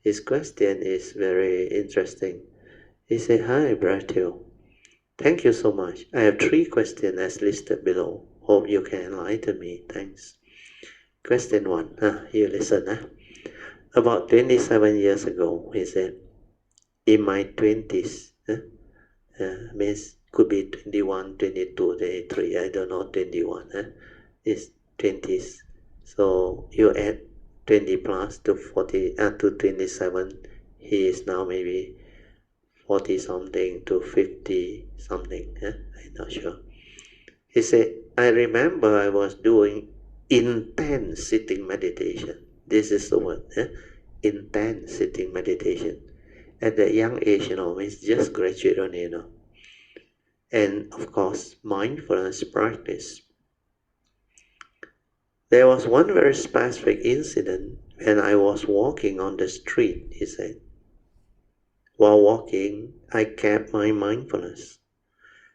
His question is very interesting. He said, Hi, Brother. Thank you so much. I have 3 questions as listed below. Hope you can enlighten me. Thanks. Question 1. You listen. About 27 years ago, he said, in my 20s, means could be 21, 22, 23, I don't know, 21. It's 20s. So you add 20 plus to 40, to 27, he is now maybe 40 something to 50 something, I'm not sure. He said, I remember I was doing intense sitting meditation. This is the word, intense sitting meditation. At the young age, means just graduate only, And of course, mindfulness practice. There was one very specific incident when I was walking on the street, he said. While walking, I kept my mindfulness.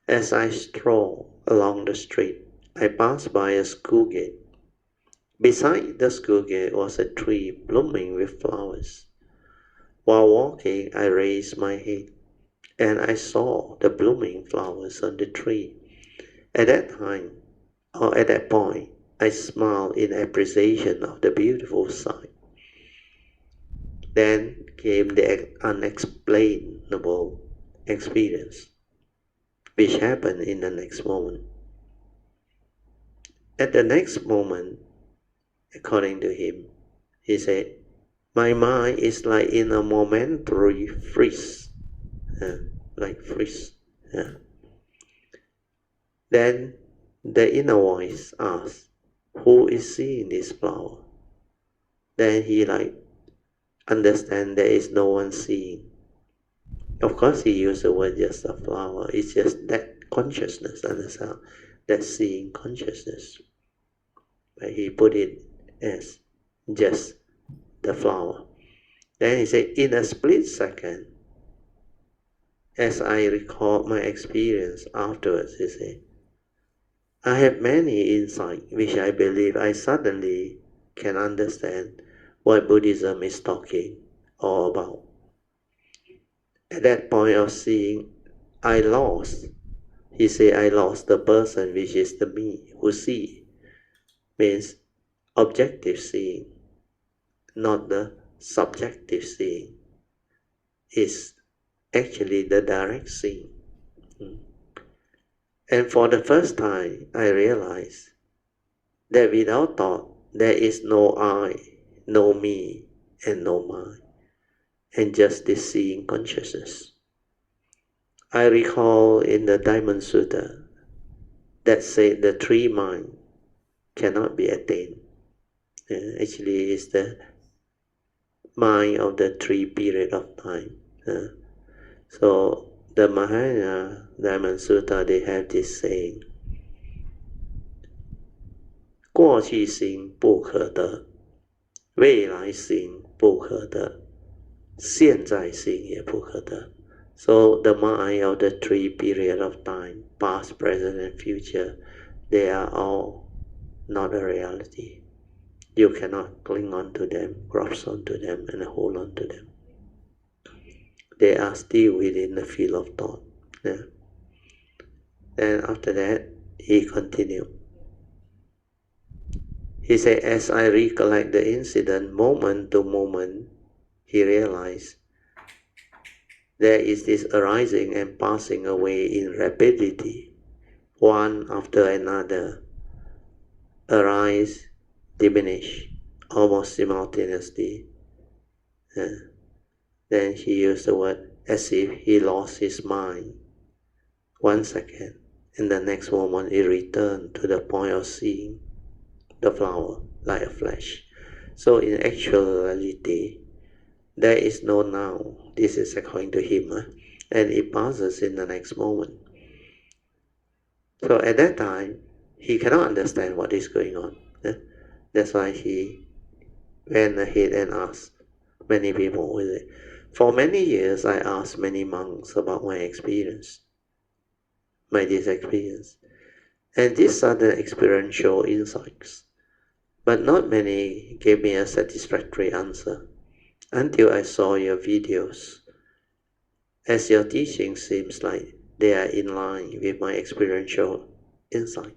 As I strolled along the street, I passed by a school gate. Beside the school gate was a tree blooming with flowers. While walking, I raised my head, and I saw the blooming flowers on the tree. At that point, I smiled in appreciation of the beautiful sight. Then came the unexplainable experience, which happened in the next moment. At the next moment, according to him, he said, my mind is like in a momentary freeze, like freeze. Then the inner voice asked, who is seeing this flower? Then he understand there is no one seeing. Of course he used the word just a flower. It's just that consciousness, understand? That seeing consciousness. But he put it as just the flower. Then he said, in a split second, as I recall my experience afterwards, he said, I have many insights which I believe I suddenly can understand what Buddhism is talking all about. At that point of seeing, I lost. He said, I lost the person which is the me who see. Means objective seeing, not the subjective seeing. It's actually the direct seeing. And for the first time, I realized that without thought, there is no I, no me, and no mind, and just this seeing consciousness. I recall in the Dhamma Sutra that said the three minds cannot be attained. Actually, it's the mind of the three period of time. So the Mahayana Dhamma Sutra, they have this saying, 过去心不可得，未来心不可得，现在心也不可得. So the mind of the three period of time, past, present, and future, they are all not a reality. You cannot cling on to them, grasp onto them, and hold on to them. They are still within the field of thought. Then after that, he continued. He said, as I recollect the incident moment to moment, he realized there is this arising and passing away in rapidity, one after another, arise, diminish, almost simultaneously. Then he used the word as if he lost his mind. 1 second, in the next moment he returned to the point of seeing the flower like a flash. So in actuality, there is no now. This is according to him, and it passes in the next moment. So at that time, he cannot understand what is going on. That's why he went ahead and asked many people with it. For many years, I asked many monks about my experience, this experience, and these are the experiential insights. But not many gave me a satisfactory answer until I saw your videos, as your teaching seems like they are in line with my experiential insight.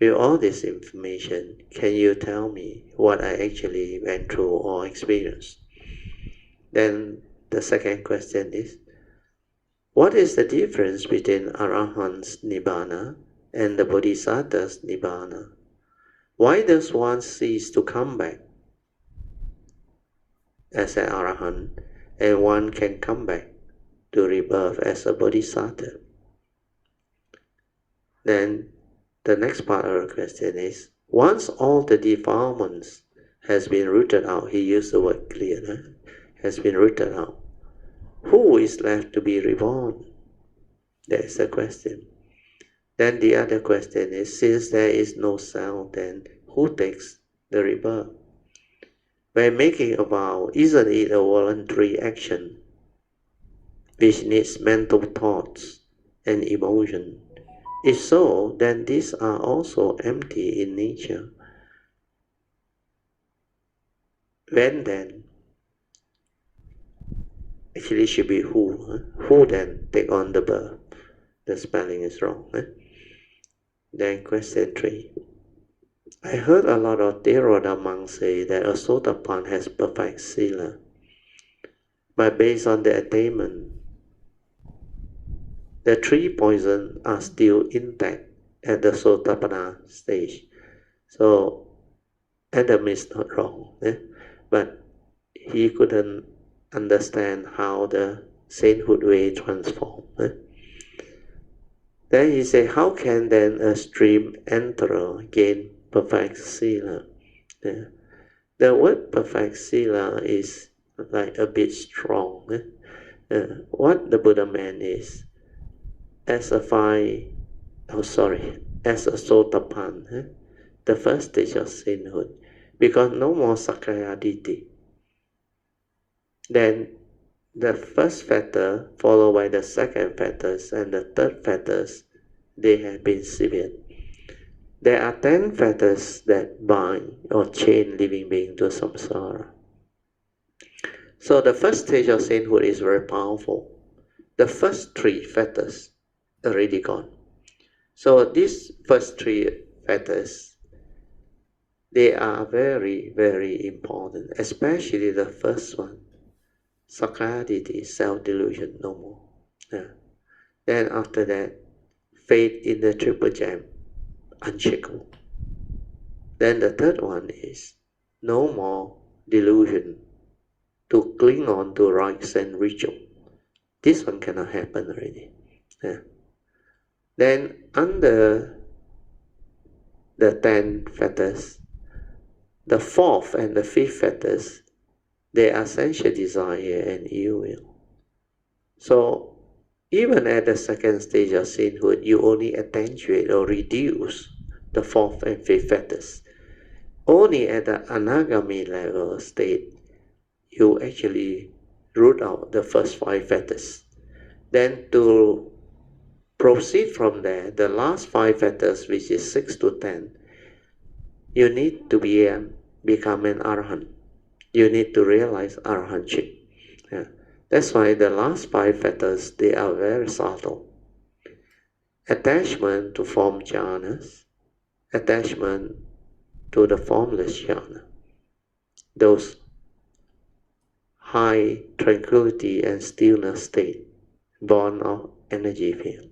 With all this information, can you tell me what I actually went through or experienced? Then the second question is, what is the difference between Arahant's Nibbana and the Bodhisattva's Nibbana? Why does one cease to come back as an Arahant and one can come back to rebirth as a Bodhisattva? Then the next part of the question is, once all the defilements has been rooted out, he used the word clear, has been rooted out, who is left to be reborn? That is the question. Then the other question is, since there is no self, then who takes the rebirth? By making a vow, isn't it a voluntary action which needs mental thoughts and emotion? If so, then these are also empty in nature. When then? Actually, it should be who. Who then take on the birth? The spelling is wrong. Then question 3. I heard a lot of Theravada monks say that a Sotapanna has perfect sila. But based on the attainment, the 3 poisons are still intact at the Sotapanna stage. So Adam is not wrong. But he couldn't understand how the sainthood way transformed. Then he said, how can then a stream enterer gain perfect sila? The word perfect sila is like a bit strong. What the Buddha meant is, as a Sotapanna, the first stage of sainthood, because no more Sakkaya Ditthi. Then the first fetter, followed by the second fetters and the third fetters, they have been severed. There are 10 fetters that bind or chain living beings to samsara. So the first stage of sainthood is very powerful. The first 3 fetters already gone. So these first 3 fetters, they are very, very important, especially the first one. Sakkaya Ditthi, self-delusion, no more. Then after that, faith in the triple gem, unshakable. Then the third one is no more delusion to cling on to rites and ritual. This one cannot happen already. Then under the 10 fetters, the 4th and the 5th fetters, they are sensual desire and ill will. So even at the second stage of sainthood, you only attenuate or reduce the 4th and 5th fetters. Only at the anagami level state, you actually root out the first 5 fetters. Then to proceed from there, the last 5 fetters, which is 6 to 10, you need to become an arahant. You need to realize arahantship. That's why the last 5 fetters, they are very subtle. Attachment to form jhanas, attachment to the formless jhana, those high tranquility and stillness state, born of energy field,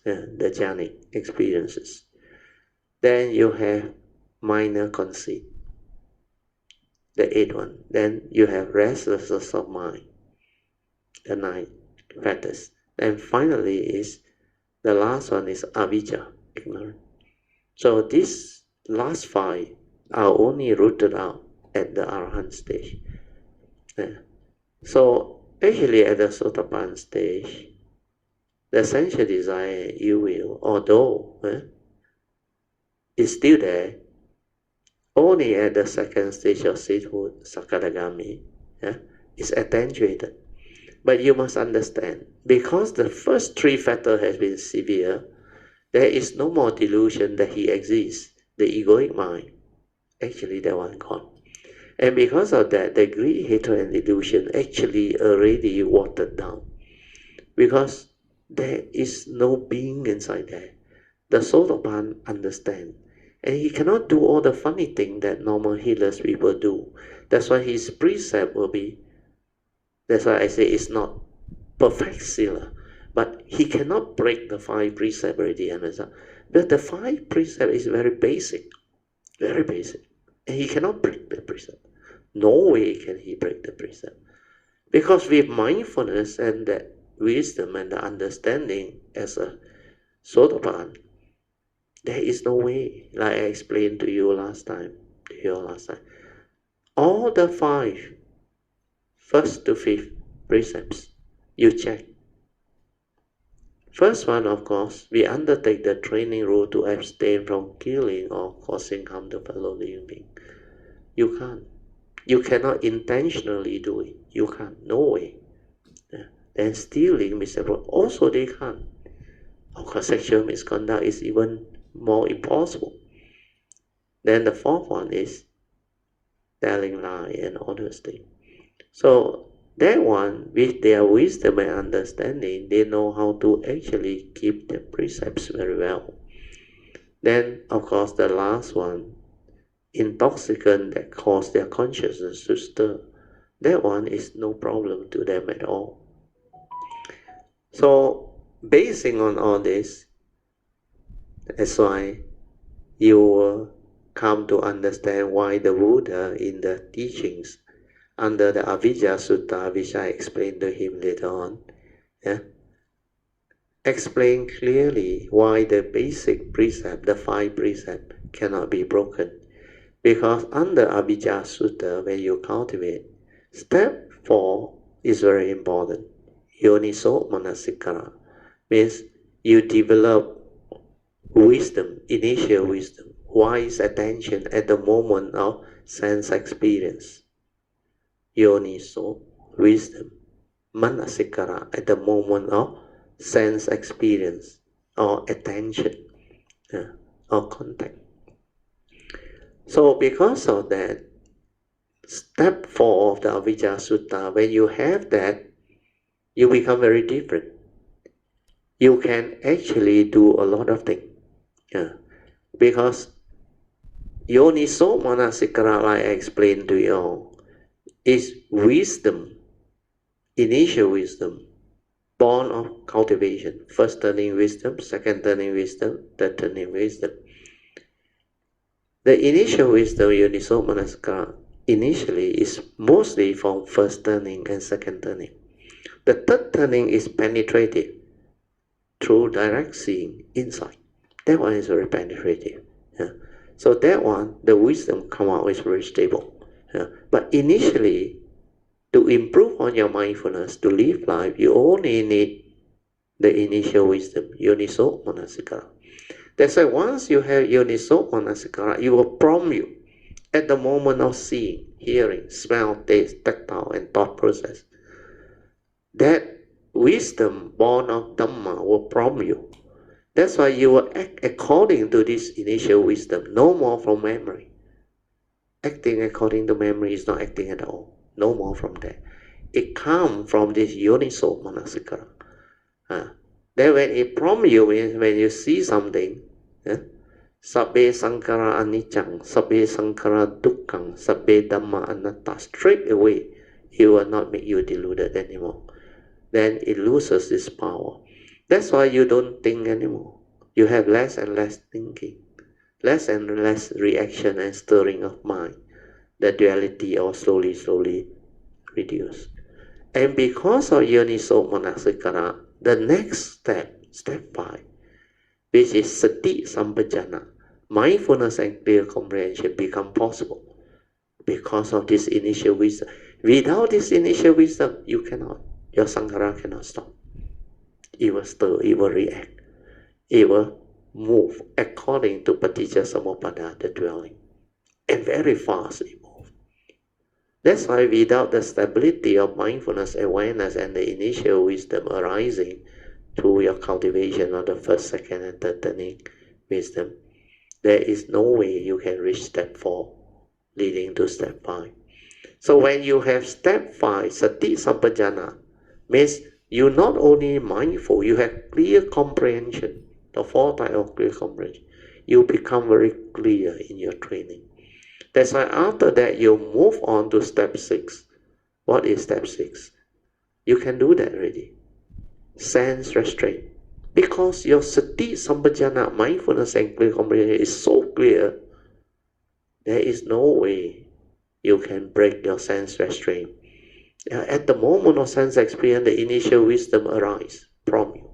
the jhanic experiences. Then you have minor conceit, the 8th one. Then you have restlessness of mind, the 9 fetters. And finally is, the last one is avijja, ignorance. So these last 5 are only rooted out at the arahant stage. So actually at the Sotapanna stage, the sensual desire, ill will, although is still there, only at the second stage of sainthood, Sakadagami, is attenuated. But you must understand, because the first 3 fetters has been severe, there is no more delusion that he exists, the egoic mind. Actually, that one gone. And because of that, the greed, hatred, and delusion actually already watered down. Because there is no being inside there. The Sotapanna understands. And he cannot do all the funny things that normal healers people do. That's why his precept will be, that's why I say it's not perfect sila. But he cannot break the 5 precepts already, understand? But the 5 precepts is very basic. Very basic. And he cannot break the precept. No way can he break the precept. Because with mindfulness and the wisdom and the understanding as a Sotapanna, there is no way, like I explained to you last time, all the 5, first to 5th precepts, you check. First one, of course, we undertake the training rule to abstain from killing or causing harm to fellow living being. You can't. You cannot intentionally do it. You can't. No way. Then stealing, misappropriation, also they can't. Of course, sexual misconduct is even more impossible. Then the fourth one is telling lie and all those things. So that one, with their wisdom and understanding, they know how to actually keep the precepts very well. Then, of course, the last one, intoxicant that cause their consciousness to stir. That one is no problem to them at all. So, basing on all this, that's why you will come to understand why the Buddha in the teachings under the Avijja Sutta, which I explained to him later on, explain clearly why the basic precept, the 5 precepts, cannot be broken. Because under Avijja Sutta, when you cultivate, step 4 is very important. Yoniso Manasikara means you develop wisdom, initial wisdom, wise attention at the moment of sense experience. Yoniso, wisdom, Manasikara, at the moment of sense experience or attention or contact. So because of that, step 4 of the Avijja Sutta, when you have that, you become very different. You can actually do a lot of things. Because Yoniso Manasikara, like I explained to you all, is wisdom, initial wisdom, born of cultivation. First turning wisdom, second turning wisdom, third turning wisdom. The initial wisdom, Yoniso Manasikara, initially is mostly from first turning and second turning. The third turning is penetrative, through direct seeing, insight. That one is very penetrative. So that one, the wisdom come out is very stable. But initially, to improve on your mindfulness, to live life, you only need the initial wisdom, Yoniso Manasikara. That's why once you have Yoniso Manasikara, it will prompt you at the moment of seeing, hearing, smell, taste, tactile, and thought process. That wisdom born of Dhamma will prompt you. That's why you will act according to this initial wisdom, no more from memory. Acting according to memory is not acting at all. No more from that. It comes from this Yoniso Manasikara. Then when it prompts you, when you see something, Sabbe Sankara Anicang, Sabbe Sankara Dukkang, Sabbe Dhamma Anatta, straight away, it will not make you deluded anymore. Then it loses its power. That's why you don't think anymore. You have less and less thinking, less and less reaction and stirring of mind. The duality will slowly reduce. And because of Yoniso Manasikara, the next step, step 5, which is Sati Sampajana, mindfulness and clear comprehension become possible because of this initial wisdom. Without this initial wisdom, you cannot. Your Sankhara cannot stop. It will stir, it will react. It will move according to Paticca Samuppada, the dwelling. And very fast it moves. That's why without the stability of mindfulness, awareness, and the initial wisdom arising through your cultivation of the first, second, and third turning wisdom, there is no way you can reach step 4, leading to step 5. So when you have step 5, Sati Sampajana, means you not only mindful, you have clear comprehension, the 4 types of clear comprehension. You become very clear in your training. That's why after that you move on to step 6. What is step 6? You can do that already. Sense restraint. Because your Sati Sampajana, mindfulness and clear comprehension is so clear, there is no way you can break your sense restraint. At the moment of sense experience, the initial wisdom arises from you.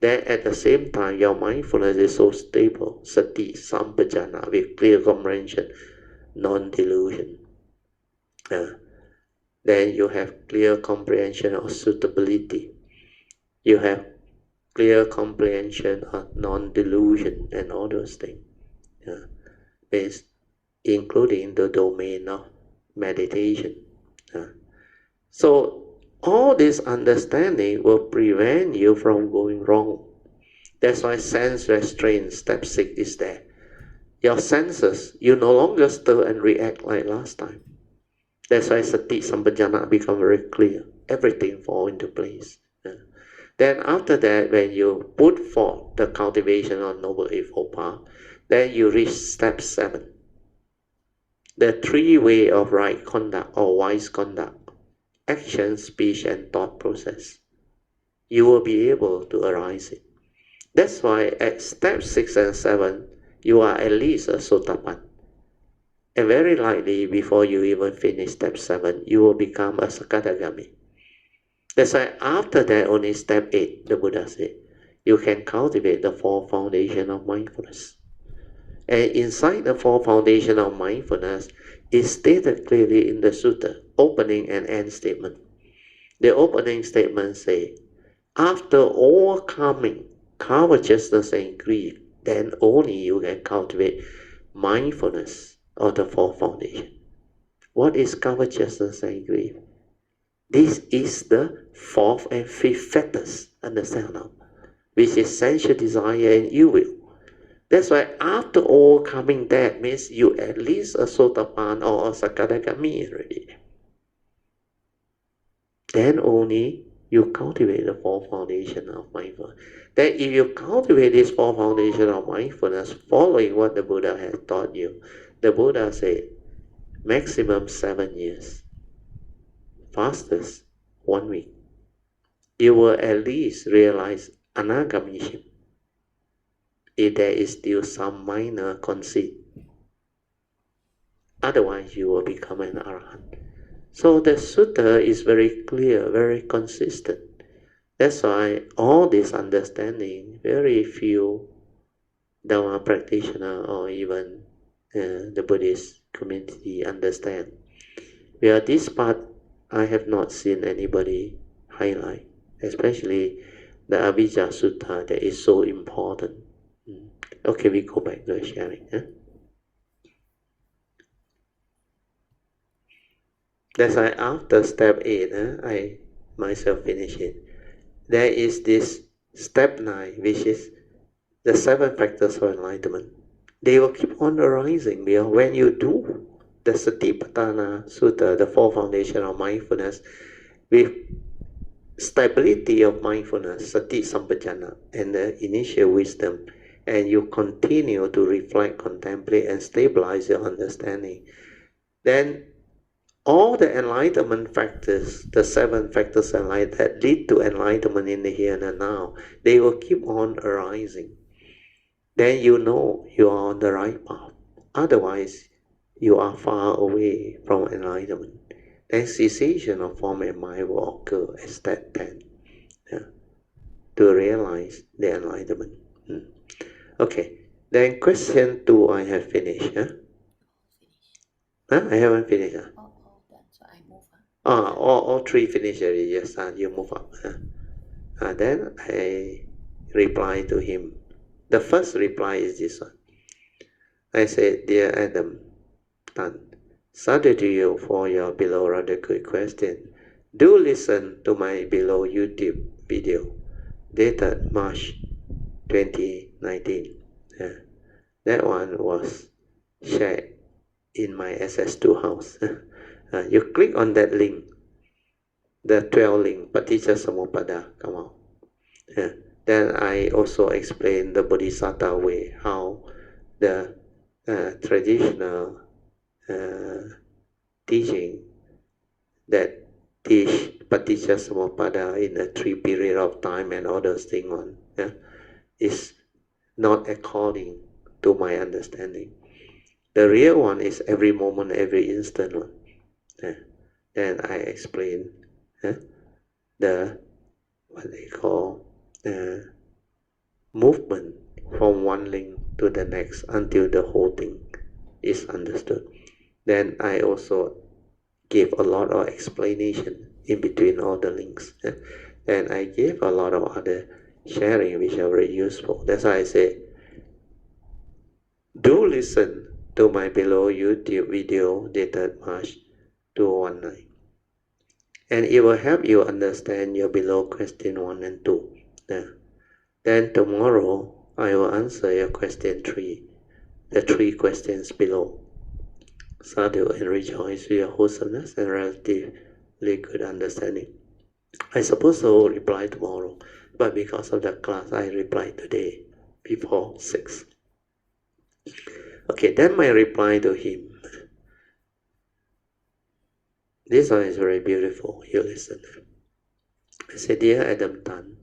Then at the same time, your mindfulness is so stable, Sati Sampajana, with clear comprehension, non-delusion. Then you have clear comprehension of suitability. You have clear comprehension of non-delusion and all those things. It's including the domain of meditation. So all this understanding will prevent you from going wrong. That's why sense restraint, step 6 is there. Your senses, you no longer stir and react like last time. That's why sati sampajana become very clear. Everything fall into place. Then after that, when you put forth the cultivation of Noble Eightfold Path, then you reach step 7. The 3 way of right conduct or wise conduct. Action, speech, and thought process. You will be able to arise it. That's why at step 6 and 7, you are at least a Sotapan. And very likely, before you even finish step 7, you will become a Sakadagami. That's why after that, only step 8, the Buddha said, you can cultivate the 4 foundations of mindfulness. And inside the 4 foundations of mindfulness is stated clearly in the sutta, opening and end statement. The opening statement say, after overcoming covetousness and greed, then only you can cultivate mindfulness of the 4 foundations. What is covetousness and greed? This is the 4th and 5th fetters, understand now, which is sensual desire and ill will. That's why after overcoming that means you at least a Sotapan or a Sakadagami already. Then only you cultivate the 4 foundations of mindfulness. Then if you cultivate this 4 foundations of mindfulness, following what the Buddha has taught you, the Buddha said, maximum 7 years. Fastest, 1 week. You will at least realize anagamism, if there is still some minor conceit. Otherwise, you will become an arahant. So the sutta is very clear, very consistent. That's why all this understanding, very few Dhamma practitioners or even the Buddhist community understand. Where this part, I have not seen anybody highlight, especially the Avijja Sutta that is so important. Okay, we go back to the sharing. That's why after step 8, I myself finish it. There is this step 9, which is the 7 factors for enlightenment. They will keep on arising when you do the Satipatthana Sutta, the 4 foundations of mindfulness, with stability of mindfulness, sati sampajana, and the initial wisdom, and you continue to reflect, contemplate, and stabilize your understanding, then all the enlightenment factors, the 7 factors that lead to enlightenment in the here and now, they will keep on arising. Then you know you are on the right path. Otherwise, you are far away from enlightenment. Then cessation of form and mind will occur at step 10 to realize the enlightenment. Okay, then question 2 I have finished. I haven't finished. All done, so I move on. All 3 finished already. Yes, you move up. Then I reply to him. The first reply is this one. I said, Dear Adam Tan, salute to you for your below rather good question. Do listen to my below YouTube video dated March 2019. That one was shared in my SS2 house. You click on that link, the 12 link, Paticca Samuppada, come out. Then I also explain the Bodhisattva way, how the traditional teaching that teach Paticca Samuppada in a 3 period of time and all those things on is not according to my understanding. The real one is every moment, every instant one. Then I explain the what they call movement from one link to the next until the whole thing is understood. Then I also gave a lot of explanation in between all the links. And I gave a lot of other sharing which are very useful. That's why I say, do listen to my below YouTube video dated March 2019. And it will help you understand your below question 1 and 2. Yeah. Then tomorrow, I will answer your question 3, the 3 questions below. Sadhu and rejoice with your wholesomeness and relatively good understanding. I suppose to reply tomorrow, but because of the class, I replied today before 6. Okay, then my reply to him. This one is very beautiful. You listen. I said, Dear Adam Tan,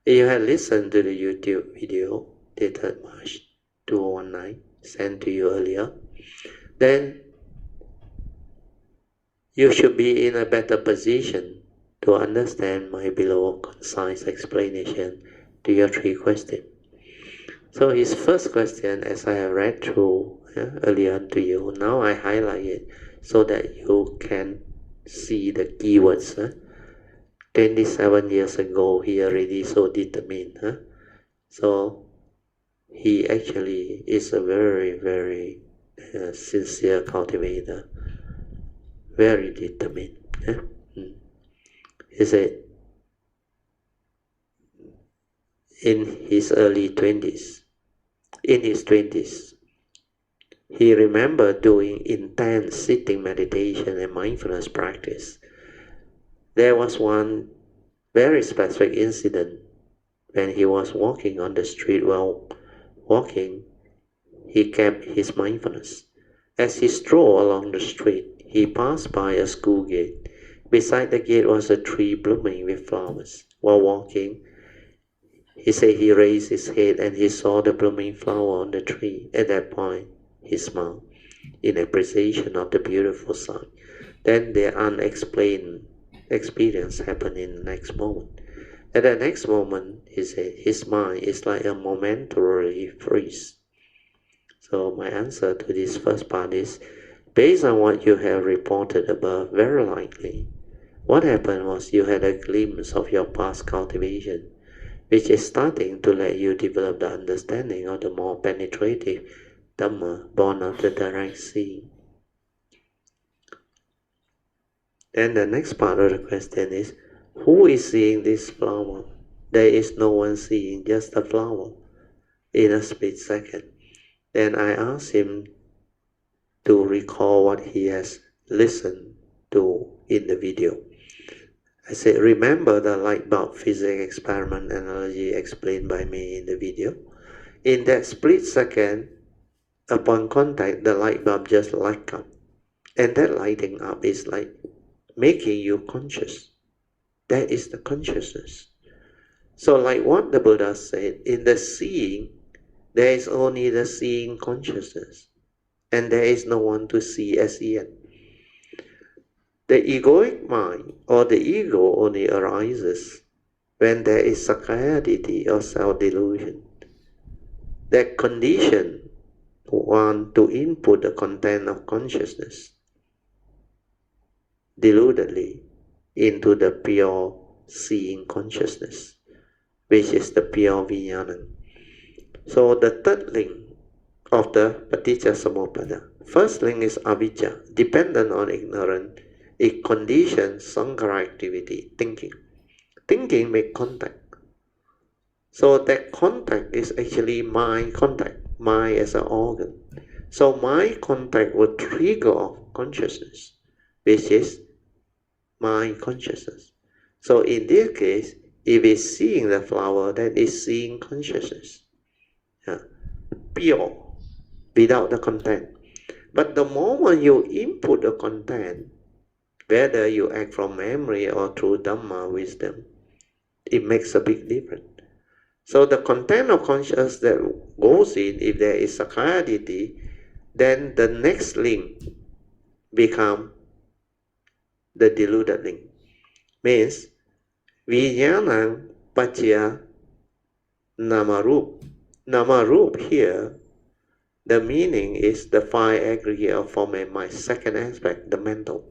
if you had listened to the YouTube video dated March 2019, sent to you earlier, then you should be in a better position to understand my below concise explanation to your 3 questions. So his first question, as I have read through earlier to you, now I highlight it so that you can see the keywords. 27 years ago, he already so determined. So he actually is a very, very sincere cultivator, very determined. He said, in his 20s, he remembered doing intense sitting meditation and mindfulness practice. There was one very specific incident when he was walking on the street. While walking, he kept his mindfulness. As he strolled along the street, he passed by a school gate. Beside the gate was a tree blooming with flowers. While walking, he said he raised his head and he saw the blooming flower on the tree. At that point, he smiled in appreciation of the beautiful sight. Then the unexplained experience happened in the next moment. At the next moment, he said, his mind is like a momentarily freeze. So my answer to this first part is, based on what you have reported above, very likely, what happened was you had a glimpse of your past cultivation, which is starting to let you develop the understanding of the more penetrative Dhamma born of the direct seeing. Then the next part of the question is, who is seeing this flower? There is no one seeing, just a flower in a split second. Then I asked him to recall what he has listened to in the video. I said, remember the light bulb physics experiment analogy explained by me in the video? In that split second, upon contact, the light bulb just light up. And that lighting up is like making you conscious. That is the consciousness. So like what the Buddha said, in the seeing, there is only the seeing consciousness. And there is no one to see as yet. The egoic mind or the ego only arises when there is sakayaditi or self-delusion. That condition one to input the content of consciousness deludedly into the pure seeing consciousness, which is the pure vijnana. So the third link of the paticca samuppada. First link is avijja, dependent on ignorance. It conditions sankhara activity, thinking. Thinking makes contact. So that contact is actually mind contact, mind as an organ. So mind contact will trigger off consciousness, which is mind consciousness. So in this case, if it's seeing the flower, that is seeing consciousness. Pure, without the content. But the moment you input the content, whether you act from memory or through Dhamma wisdom, it makes a big difference. So the content of consciousness that goes in, if there is sakayaditi, then the next link becomes the deluded link. Means, vijnana paccaya namarup. Namarup here, the meaning is the 5 aggregate of form and mind. Second aspect, the mental.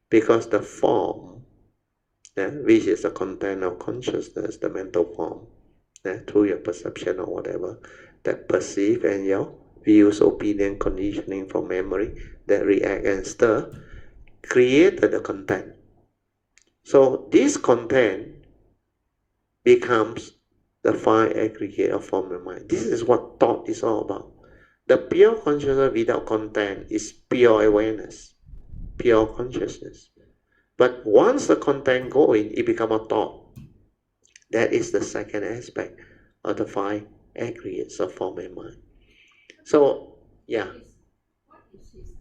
Because the form, which is the content of consciousness, the mental form, through your perception or whatever, that perceive and your views, opinion, conditioning from memory, that react and stir, created the content. So this content becomes the five aggregate of form and mind. This is what thought is all about. The pure consciousness without content is pure awareness, pure consciousness. But once the content goes in, it becomes a thought. That is the second aspect of the five aggregates of form and mind. So, yeah. What is his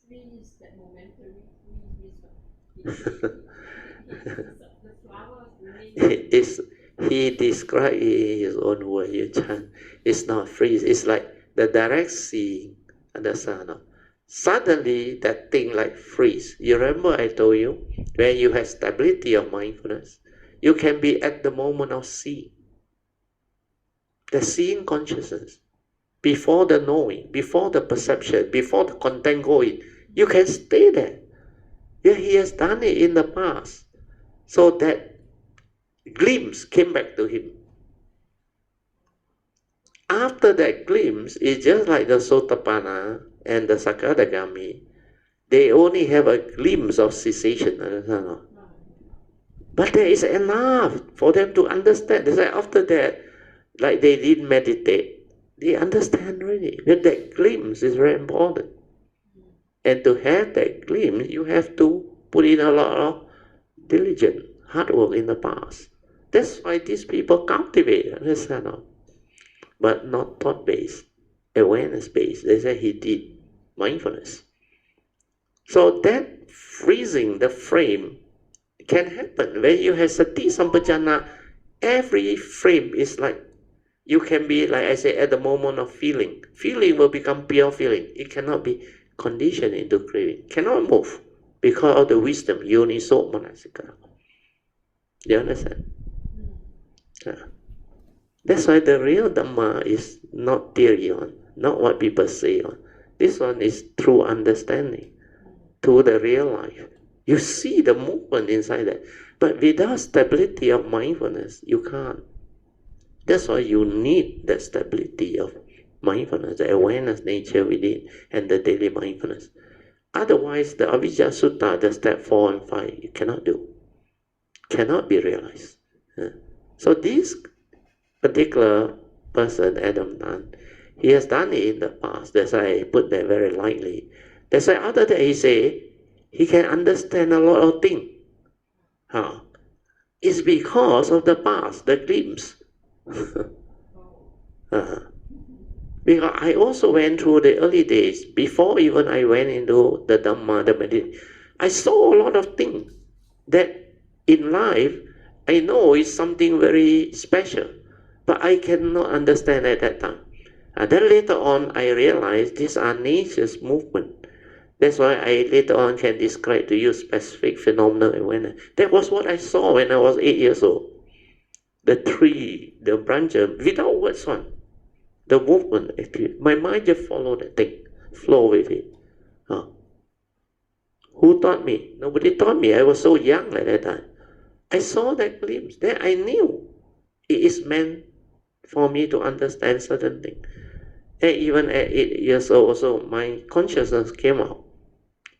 freeze, that momentary the flowers remain. He described it in his own word, you chant. It's not freeze, it's like the direct seeing, understand? Suddenly that thing like freeze. You remember I told you, when you have stability of mindfulness, you can be at the moment of seeing. The seeing consciousness. Before the knowing, before the perception, before the content going, you can stay there. Yeah, he has done it in the past. So that glimpse came back to him. After that glimpse, it's just like the Sotapanna and the Sakadagami. They only have a glimpse of cessation. But there is enough for them to understand. They say after that, like they didn't meditate, they understand really. But that glimpse is very important. And to have that glimpse, you have to put in a lot of diligent hard work in the past. That's why these people cultivate, understand? But not thought-based, awareness-based. They say he did mindfulness. So that freezing the frame can happen. When you have sati sampajana, every frame is like, you can be, like I say, at the moment of feeling. Feeling will become pure feeling. It cannot be conditioned into craving. Cannot move because of the wisdom, yoniso manasika. Do you understand? That's why the real Dhamma is not theory on, not what people say on. This one is true understanding, to the real life. You see the movement inside that. But without stability of mindfulness, you can't. That's why you need the stability of mindfulness, the awareness nature within, and the daily mindfulness. Otherwise, the Avijja Sutta, the step 4 and 5, you cannot do. Cannot be realized. So this particular person, Adam Tan, he has done it in the past. That's why I put that very lightly. That's why after that he say, he can understand a lot of things. It's because of the past, the glimpse. Because I also went through the early days, before even I went into the Dhamma, the meditation, I saw a lot of things that in life, I know is something very special, but I cannot understand at that time. And then later on, I realized these are nature's movement. That's why I later on can describe to you specific phenomenal awareness. That was what I saw when I was 8 years old. The tree, the branches, without words one. The movement, actually. My mind just followed that thing, flow with it. Who taught me? Nobody taught me. I was so young at that time. I saw that glimpse. Then I knew it is meant for me to understand certain things. And even at 8 years old also, my consciousness came out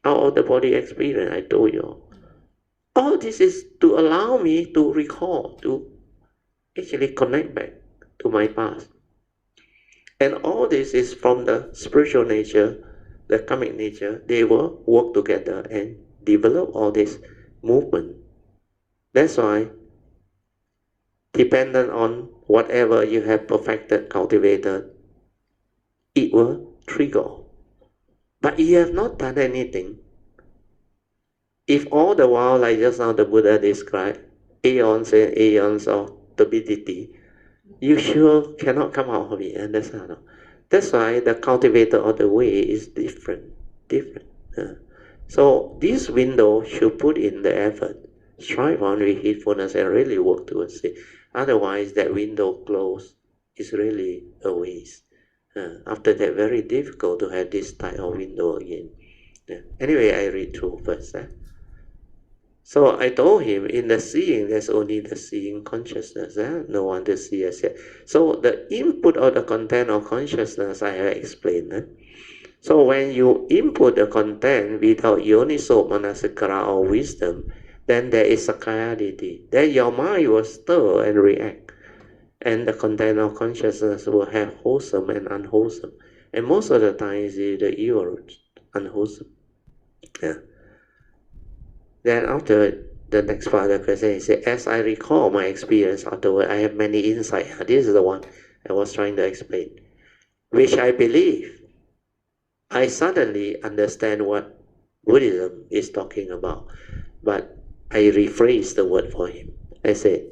of the body experience, I told you. All this is to allow me to recall, to actually connect back to my past. And all this is from the spiritual nature, the karmic nature. They will work together and develop all this movement. That's why, dependent on whatever you have perfected, cultivated, it will trigger. But you have not done anything. If all the while, like just now the Buddha described, aeons and aeons of turbidity, you sure cannot come out of it, understand? That's why the cultivator of the way is different. So this window should put in the effort, strive on with heedfulness and really work towards it. Otherwise, that window closed is really a waste. After that, very difficult to have this type of window again. Anyway, I read through first. So I told him, in the seeing, there's only the seeing consciousness. No one to see us yet. So the input of the content of consciousness, I have explained. So when you input the content without yoniso manasikara or wisdom, then there is sakkayaditthi. Then your mind will stir and react. And the content of consciousness will have wholesome and unwholesome. And most of the time is the evil, unwholesome. Yeah. Then after the next part of the question, he said, as I recall my experience afterward, I have many insights. This is the one I was trying to explain. Which I believe, I suddenly understand what Buddhism is talking about. But I rephrased the word for him. I said,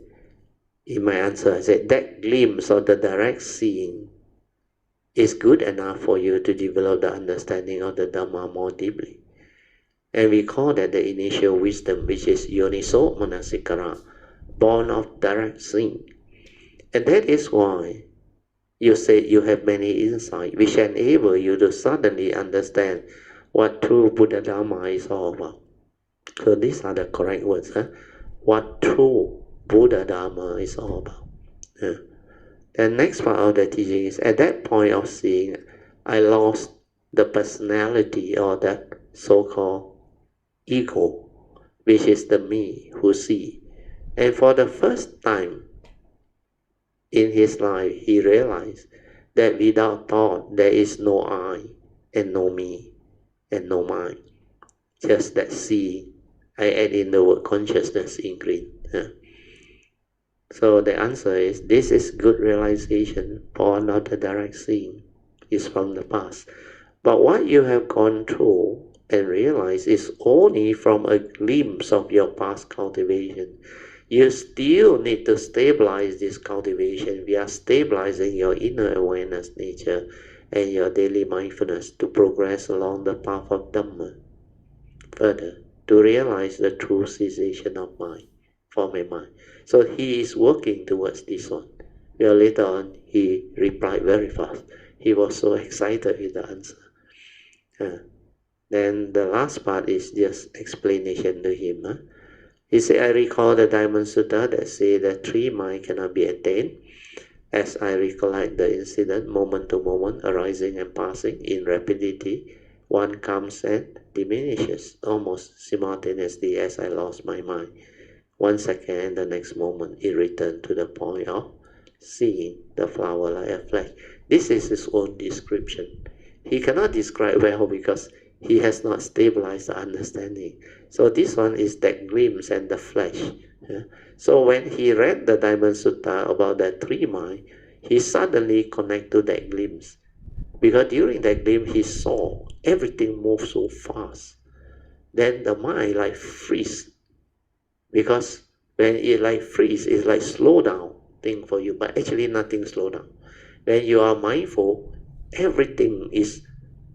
in my answer, I said, that glimpse of the direct seeing is good enough for you to develop the understanding of the Dhamma more deeply. And we call that the initial wisdom, which is yoniso manasikara, born of direct seeing. And that is why you say you have many insights, which enable you to suddenly understand what true Buddha Dhamma is all about. So these are the correct words. What true Buddha Dhamma is all about. The next part of the teaching is, at that point of seeing, I lost the personality or that so-called ego, which is the me who see. And for the first time in his life, he realized that without thought, there is no I and no me and no mind. Just that seeing. I add in the word consciousness in green. So the answer is, this is good realization, born of the direct seeing, is from the past. But what you have gone through and realized is only from a glimpse of your past cultivation. You still need to stabilize this cultivation via stabilizing your inner awareness nature and your daily mindfulness to progress along the path of Dhamma. Further, to realize the true cessation of mind, form and mind. So he is working towards this one. Well, later on, he replied very fast. He was so excited with the answer. Then the last part is just explanation to him. He said, I recall the Diamond Sutta that say that three minds cannot be attained. As I recollect the incident, moment to moment, arising and passing in rapidity, one comes and diminishes almost simultaneously as I lost my mind. 1 second and the next moment it returned to the point of seeing the flower like a flash. This is his own description. He cannot describe well because he has not stabilized the understanding. So this one is that glimpse and the flash. So when he read the Diamond Sutta about that three mind, he suddenly connected to that glimpse. Because during that glimpse, he saw everything move so fast. Then the mind like freeze. Because when it like freeze, it's like slow down thing for you. But actually nothing slow down. When you are mindful, everything is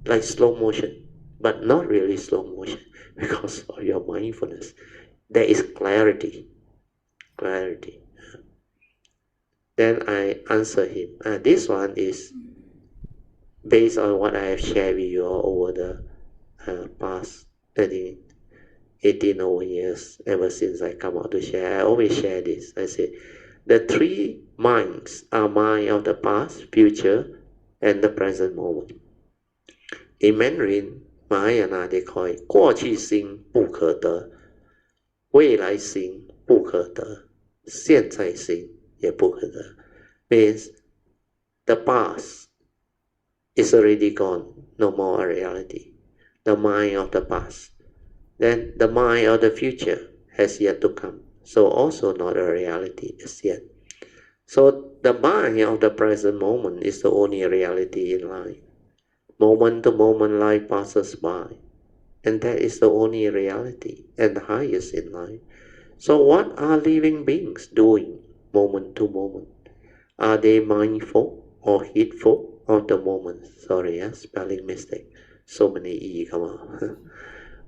like slow motion. But not really slow motion. Because of your mindfulness. There is clarity. Clarity. Then I answer him. This one is based on what I have shared with you all over the past, I think, 18 over years, ever since I come out to share. I always share this. I say, the three minds are mind of the past, future, and the present moment. In Mandarin, Mahayana, they call it 过去心不可得, 未来心不可得, 现在心也不可得. Means the past is already gone, no more a reality. The mind of the past. Then the mind of the future has yet to come, so also not a reality as yet. So the mind of the present moment is the only reality in life. Moment to moment life passes by, and that is the only reality and the highest in life. So what are living beings doing moment to moment? Are they mindful or heedful of the moment? Sorry, spelling mistake. So many E come out.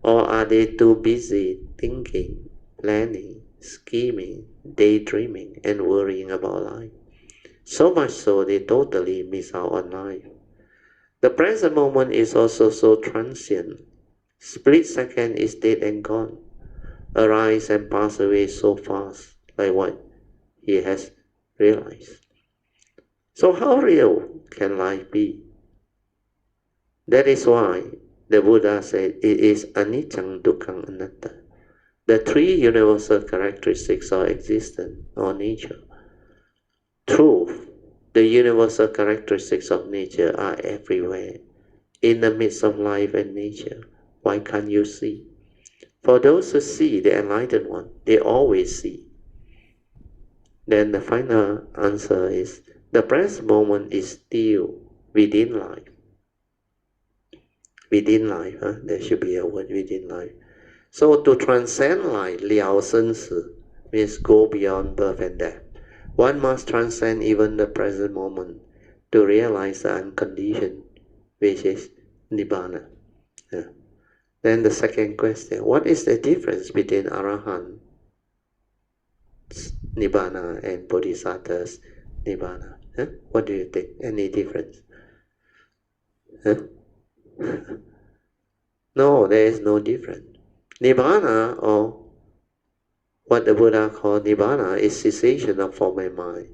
Or are they too busy thinking, planning, scheming, daydreaming, and worrying about life? So much so they totally miss out on life. The present moment is also so transient. Split second is dead and gone. Arise and pass away so fast, like what he has realized. So how real can life be? That is why the Buddha said it is anicca, dukkha, anatta. The three universal characteristics of existence or nature. Truth, the universal characteristics of nature are everywhere, in the midst of life and nature. Why can't you see? For those who see, the enlightened one, they always see. Then the final answer is, the present moment is still within life. Within life, there should be a word within life. So to transcend life, liao shen si, means go beyond birth and death. One must transcend even the present moment to realize the unconditioned, which is nibbana. Then the second question, what is the difference between Arahant nibbana and Bodhisattva's nibbana? What do you think? Any difference? No, there is no difference. Nibbana, or what the Buddha called nibbana, is cessation of form and mind.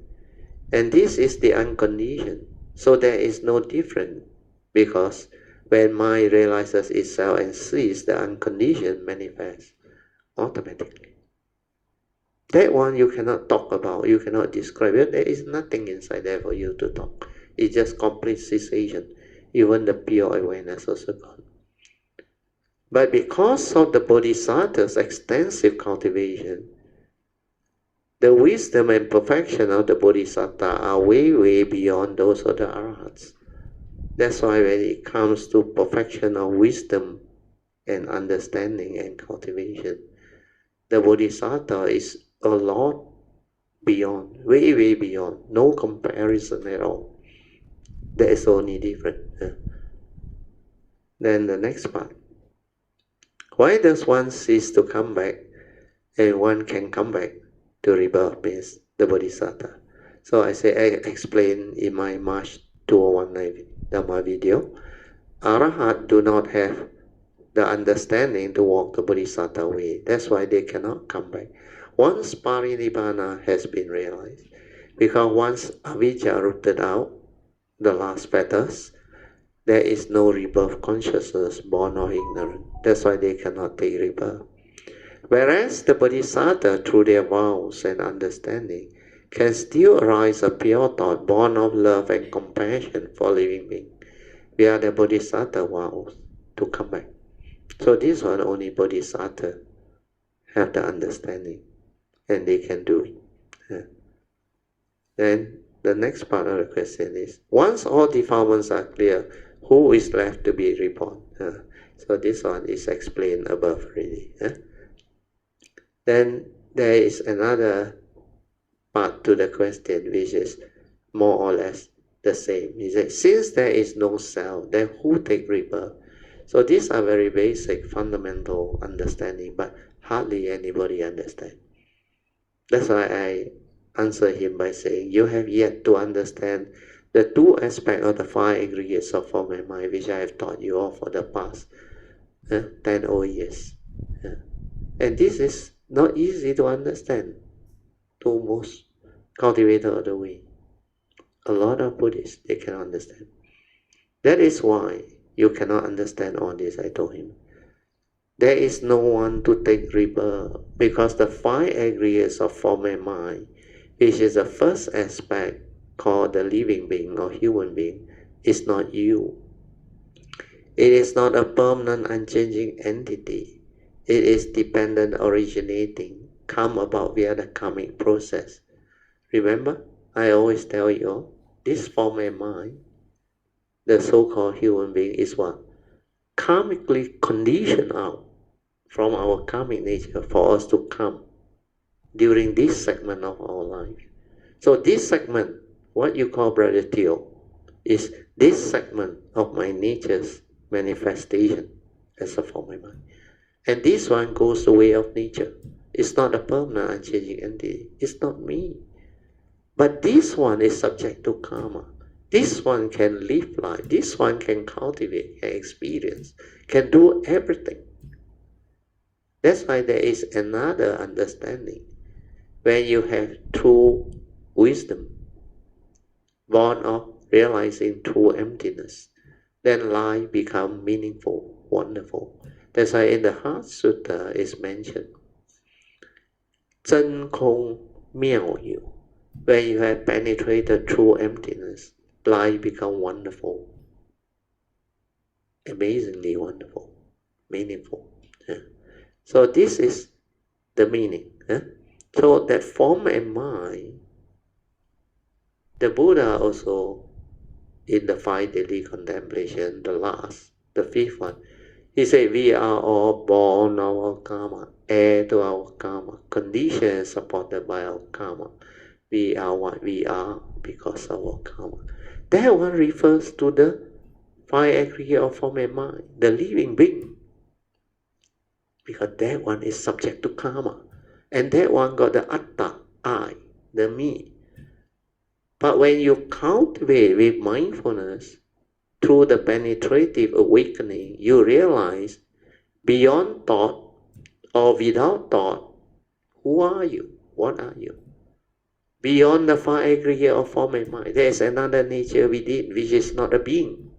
And this is the unconditioned. So there is no difference, because when mind realizes itself and sees the unconditioned manifest automatically. That one you cannot talk about, you cannot describe it. There is nothing inside there for you to talk. It's just complete cessation. Even the pure awareness also gone. But because of the Bodhisattva's extensive cultivation, the wisdom and perfection of the Bodhisattva are way, way beyond those of the Arahats. That's why when it comes to perfection of wisdom and understanding and cultivation, the Bodhisattva is a lot beyond, way, way beyond, no comparison at all. That is only different. Then the next part. Why does one cease to come back and one can come back to rebirth, means the Bodhisattva? So I explain in my March 2019 Dhamma video. Arahats do not have the understanding to walk the Bodhisattva way. That's why they cannot come back. Once Parinibbana has been realized, because once avijja rooted out, the last fetters, there is no rebirth consciousness born of ignorance. That's why they cannot take rebirth. Whereas the Bodhisattva, through their vows and understanding, can still arise a pure thought born of love and compassion for living beings. We are the Bodhisattva vows to come back. So this one only Bodhisattva have the understanding, and they can do it. Then the next part of the question is, once all defilements are clear, who is left to be reborn? So this one is explained above already. Then there is another part to the question which is more or less the same. He said, since there is no self, then who take rebirth? So these are very basic, fundamental understanding, but hardly anybody understands. That's why I answer him by saying, you have yet to understand the two aspects of the five aggregates of form and mind, which I have taught you all for the past 10 years. And this is not easy to understand to most cultivators of the way. A lot of Buddhists, they cannot understand. That is why you cannot understand all this, I told him. There is no one to take rebirth, because the five aggregates of form and mind, which is the first aspect called the living being or human being, is not you. It is not a permanent, unchanging entity. It is dependent, originating, come about via the karmic process. Remember, I always tell you, this form and mind, the so-called human being, is what? Karmically conditioned out from our karmic nature for us to come during this segment of our life. So this segment, what you call Brother Theo, is this segment of my nature's manifestation as a form of mind. And this one goes the way of nature. It's not a permanent, unchanging entity. It's not me. But this one is subject to karma. This one can live life. This one can cultivate, can experience, can do everything. That's why there is another understanding. When you have true wisdom, born of realizing true emptiness, then life becomes meaningful, wonderful. That's why in the Heart Sutra is mentioned, 真空妙有. When you have penetrated true emptiness, life becomes wonderful, amazingly wonderful, meaningful. So this is the meaning. So that form and mind, the Buddha also, in the 5 daily contemplation, the last, the 5th one, he said, we are all born our karma, heir to our karma, conditions supported by our karma. We are what we are because of our karma. That one refers to the 5 aggregate of form and mind, the living being. Because that one is subject to karma. And that one got the atta, I, the me. But when you cultivate with mindfulness, through the penetrative awakening, you realize beyond thought or without thought, who are you? What are you? Beyond the 5 aggregate of form and mind, there is another nature within, which is not a being,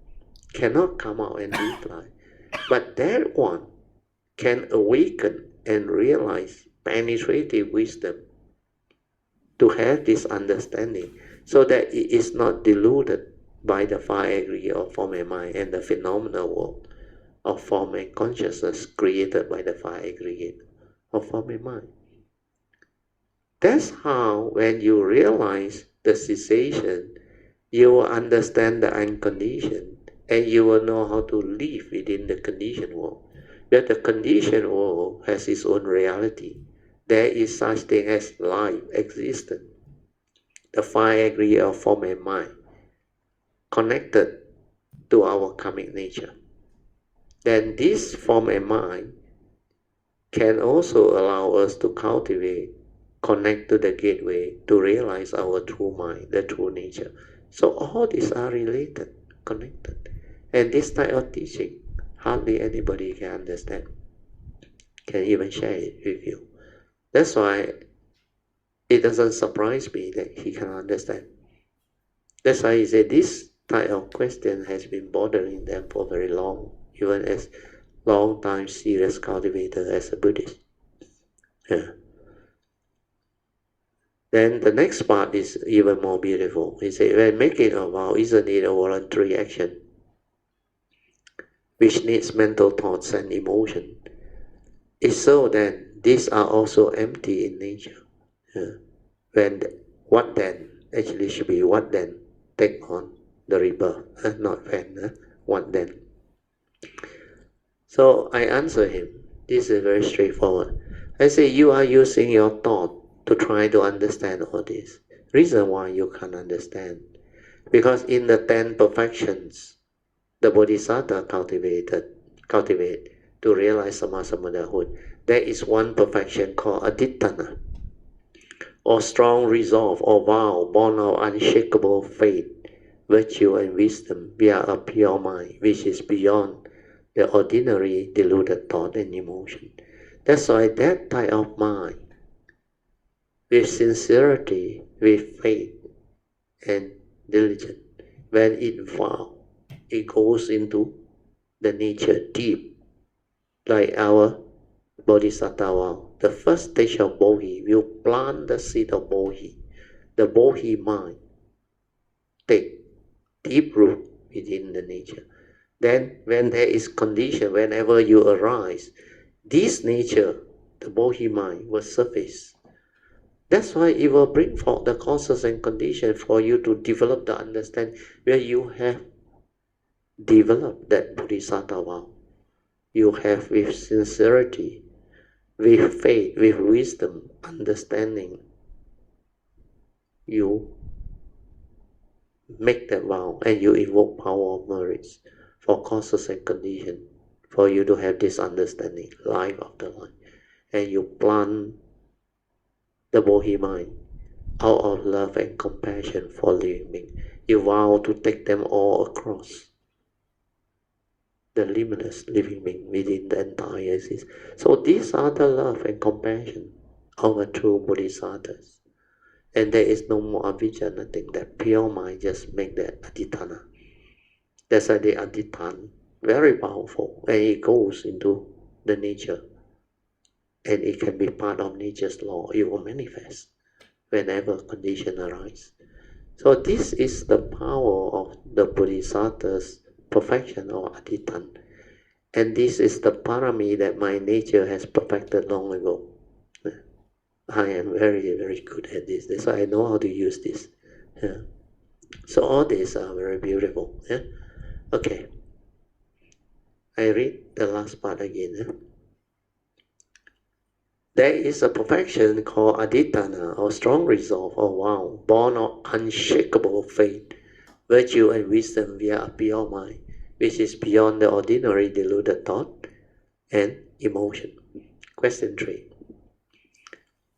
cannot come out and reply. But that one can awaken and realize penetrative wisdom to have this understanding, so that it is not deluded by the 5 aggregate of form and mind and the phenomenal world of form and consciousness created by the 5 aggregate of form and mind. That's how, when you realize the cessation, you will understand the unconditioned, and you will know how to live within the conditioned world. But the conditioned world has its own reality. There is such thing as life, existence. The 5 aggregate of form and mind connected to our karmic nature. Then this form and mind can also allow us to cultivate, connect to the gateway to realize our true mind, the true nature. So all these are related, connected. And this type of teaching, hardly anybody can understand, can even share it with you. That's why it doesn't surprise me that he can understand. That's why he said this type of question has been bothering them for very long, even as long time serious cultivator as a Buddhist. Then the next part is even more beautiful. He said, when making a vow, isn't it a voluntary action which needs mental thoughts and emotion? If so, then these are also empty in nature. What then? Actually should be what then take on the rebirth, not when, what then? So I answer him, this is very straightforward. I say, you are using your thought to try to understand all this. Reason why you can't understand, because in the 10 perfections, the Bodhisattva cultivate to realize Sammasambuddhahood, there is one perfection called aditthana, or strong resolve or vow born of unshakable faith, virtue and wisdom via a pure mind, which is beyond the ordinary deluded thought and emotion. That's why that type of mind, with sincerity, with faith and diligence, when it vows, it goes into the nature deep, like our Bodhisattva vow. The first stage of Bodhi will plant the seed of Bodhi. The Bodhi mind take deep root within the nature. Then when there is condition, whenever you arise, this nature, the Bodhi mind, will surface. That's why it will bring forth the causes and conditions for you to develop the understanding where you have developed that Bodhisattva vow. You have, with sincerity, with faith, with wisdom, understanding, you make that vow and you invoke power of merits for causes and conditions for you to have this understanding, life after life. And you plant the Bodhi mind out of love and compassion for living beings. You vow to take them all across the limitless living being within the entire existence. So these are the love and compassion of a true Bodhisattvas. And there is no more avijja, nothing. That pure mind just make that aditthana. That's why the adittan, very powerful, and it goes into the nature. And it can be part of nature's law. It will manifest whenever condition arise. So this is the power of the Bodhisattva's perfection or adittan. And this is the parami that my nature has perfected long ago. I am very, very good at this. That's why I know how to use this. Yeah. So all these are very beautiful. Yeah? Okay. I read the last part again. Yeah? There is a perfection called aditana, or strong resolve, or vow, born of unshakable faith, virtue and wisdom via a pure mind, which is beyond the ordinary deluded thought and emotion. Question 3.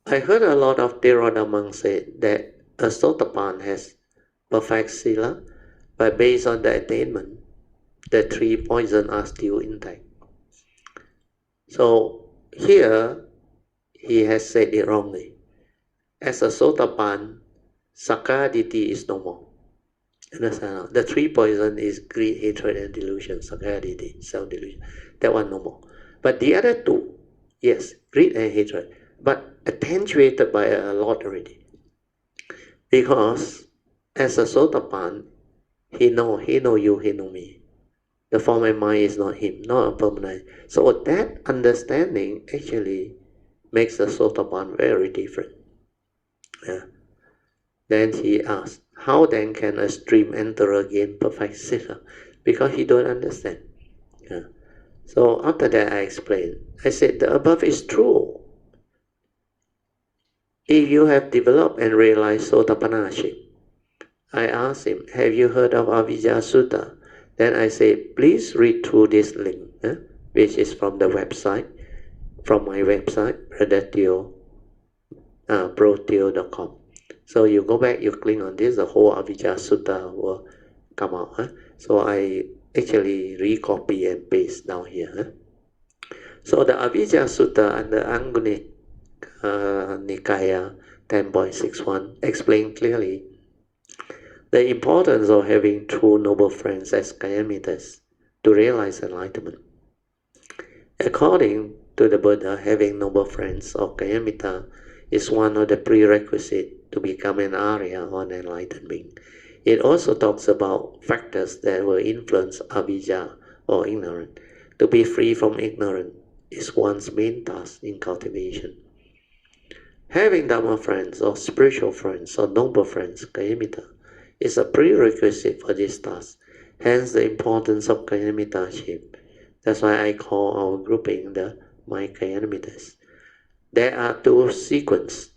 I heard a lot of Theravada monks say that a Sotapan has perfect sila, but based on the attainment, the 3 poisons are still intact. So here, he has said it wrongly. As a Sotapan, Sakkayaditthi is no more. Understand? The 3 poison is greed, hatred, and delusion. Sakkayaditthi, self-delusion. That one no more. But the other 2, yes, greed and hatred, but attenuated by a lot already. Because as a Sotapan, he know you, he know me. The form and mind is not him, not a permanent. So that understanding actually makes the Sotapan very different. Yeah. Then he asked, how then can a stream enter again perfect sila? Because he don't understand. Yeah. So after that I explained. I said the above is true. If you have developed and realized Sotapanaship, I asked him, have you heard of Avijja Sutta? Then I said, please read through this link, which is from the website, from my website, broteo.com. So you go back, you click on this, the whole Avijja Sutta will come out. So I actually recopy and paste down here. So the Avijja Sutta under Angunika Nikaya 10.61 explain clearly the importance of having true noble friends as Kayamitas to realize enlightenment. According to the Buddha, having noble friends or Kayamita is one of the prerequisites to become an Arya or an enlightened being. It also talks about factors that will influence avijja or ignorance. To be free from ignorance is one's main task in cultivation. Having Dhamma friends or spiritual friends or noble friends, Kayamita, is a prerequisite for this task. Hence the importance of Kayamittaship. That's why I call our grouping the My Kayamitas. There are 2 sequences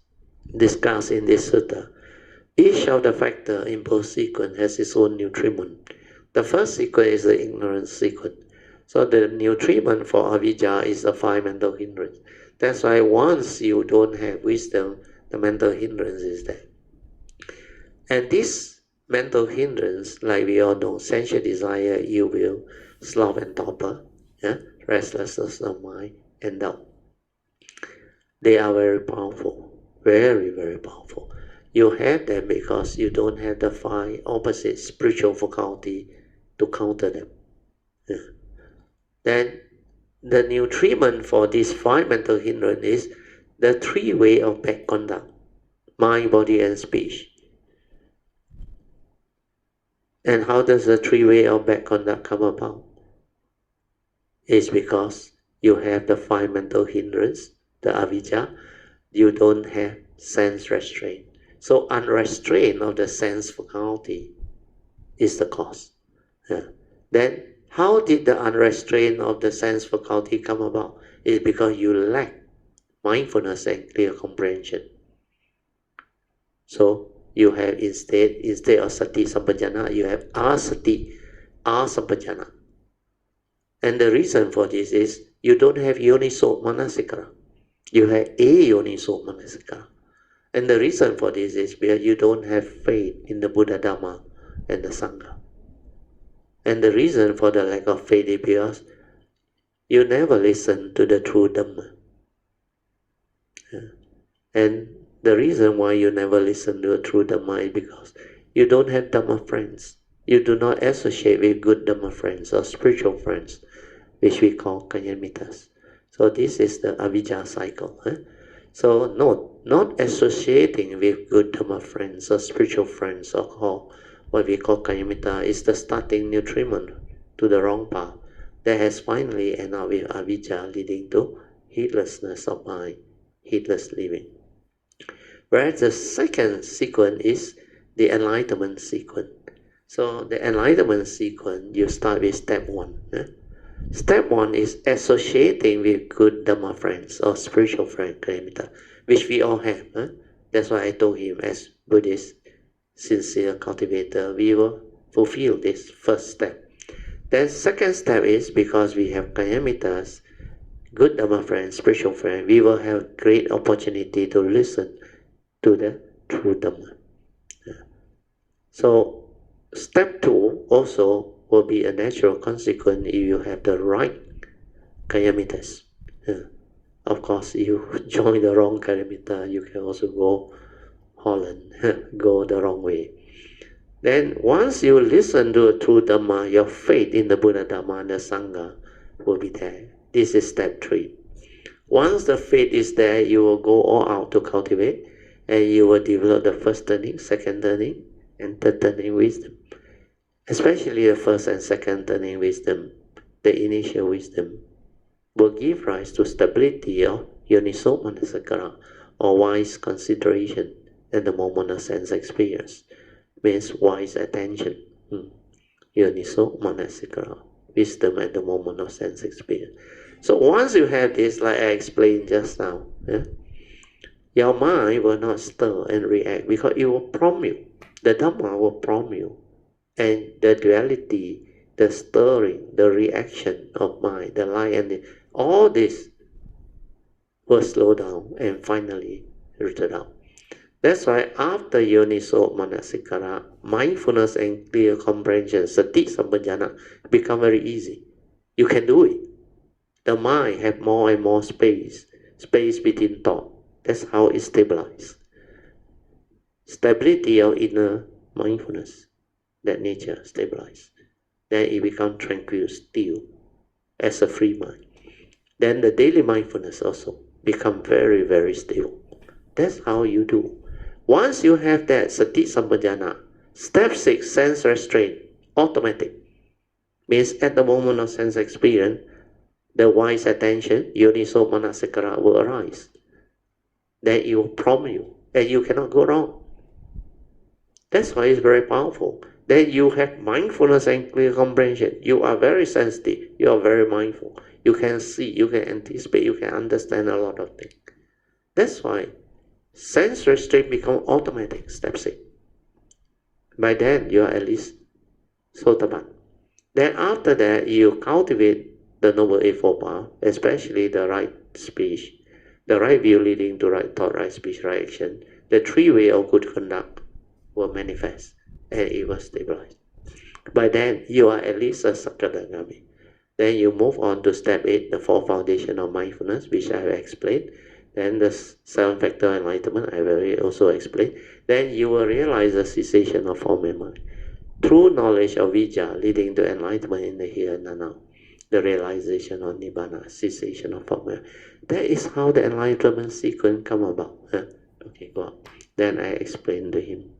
discussed in this sutta. Each of the factors in both sequences has its own nutriment. The first sequence is the ignorance sequence. So the nutriment for avijja is the 5 mental hindrance. That's why once you don't have wisdom, the mental hindrance is there. And this mental hindrance, like we all know, sensual desire, ill will, sloth and torpor, restlessness of mind, and doubt. They are very powerful, very, very powerful. You have them because you don't have the 5 opposite spiritual faculty to counter them. Then the nutriment for this 5 mental hindrance is the 3 way of bad conduct: mind, body, and speech. And how does the 3 way of bad conduct come about? It's because you have the 5 mental hindrance, the avijja. You don't have sense restraint. So unrestraint of the sense faculty is the cause. Then how did the unrestraint of the sense faculty come about? It's because you lack mindfulness and clear comprehension. So you have instead of sati sampajana, you have asati, asampajana. And the reason for this is you don't have yoniso manasikara. You have ayoniso manasikara. And the reason for this is because you don't have faith in the Buddha, Dhamma, and the Sangha. And the reason for the lack of faith is because you never listen to the true Dhamma. And the reason why you never listen to the true Dhamma is because you don't have Dhamma friends. you do not associate with good Dhamma friends or spiritual friends, which we call Kalyanamitas. So this is the avijja cycle. So note, not associating with good Dhamma friends or spiritual friends or what we call Kalyanamita is the starting nutriment to the wrong path that has finally ended up with avijja, leading to heedlessness of mind, heedless living. Whereas the second sequence is the enlightenment sequence. So the enlightenment sequence, you start with step 1. Step 1 is associating with good Dhamma friends or spiritual friends, Kalyanamita, which we all have. That's why I told him, as Buddhist, sincere cultivator, we will fulfill this first step. Then second step is, because we have Kalyanimittas, good Dhamma friends, spiritual friends, we will have great opportunity to listen to the true Dhamma. So step 2 also will be a natural consequence if you have the right Kalyanamitas. Of course, if you join the wrong Kalyamita, you can also go Holland, go the wrong way. Then once you listen to a true Dhamma, your faith in the Buddha Dhamma and the Sangha will be there. This is step 3. Once the faith is there, you will go all out to cultivate, and you will develop the first turning, second turning, and third turning wisdom. Especially the first and second turning wisdom, the initial wisdom, will give rise to stability of yoniso manasakara, or wise consideration in the moment of sense experience. Means wise attention. Yoniso manasakara, wisdom at the moment of sense experience. So once you have this, like I explained just now, your mind will not stir and react, because it will prompt you. The Dhamma will prompt you. And the duality, the stirring, the reaction of mind, the light and all this will slow down and finally rooted out. That's why after yoniso manasikara, mindfulness and clear comprehension, sati sampajana, become very easy. You can do it. The mind have more and more space between thought. That's how it stabilizes. Stability of inner mindfulness, that nature stabilizes. Then it becomes tranquil, still, as a free mind. Then the daily mindfulness also become very, very stable. That's how you do. Once you have that sati sampajana, step 6, sense restraint, automatic. Means at the moment of sense experience, the wise attention, yoniso manasikara, will arise. Then it will prompt you, and you cannot go wrong. That's why it's very powerful. Then you have mindfulness and clear comprehension. You are very sensitive. You are very mindful. You can see, you can anticipate, you can understand a lot of things. That's why sense restraint becomes automatic, step 6. By then, you are at least sotapan. Then after that, you cultivate the Noble Eightfold Path, especially the right speech, the right view leading to right thought, right speech, right action. The 3 ways of good conduct will manifest, and it will stabilize. By then, you are at least a Sakadagami. Then you move on to step 8, the 4 foundation of mindfulness, which I have explained. Then the 7-factor enlightenment, I will also explain. Then you will realize the cessation of form and mind. True knowledge of Vijja leading to enlightenment in the here and now. The realization of Nibbana, cessation of form and mind. That is how the enlightenment sequence come about. Okay, go on. Then I explained to him.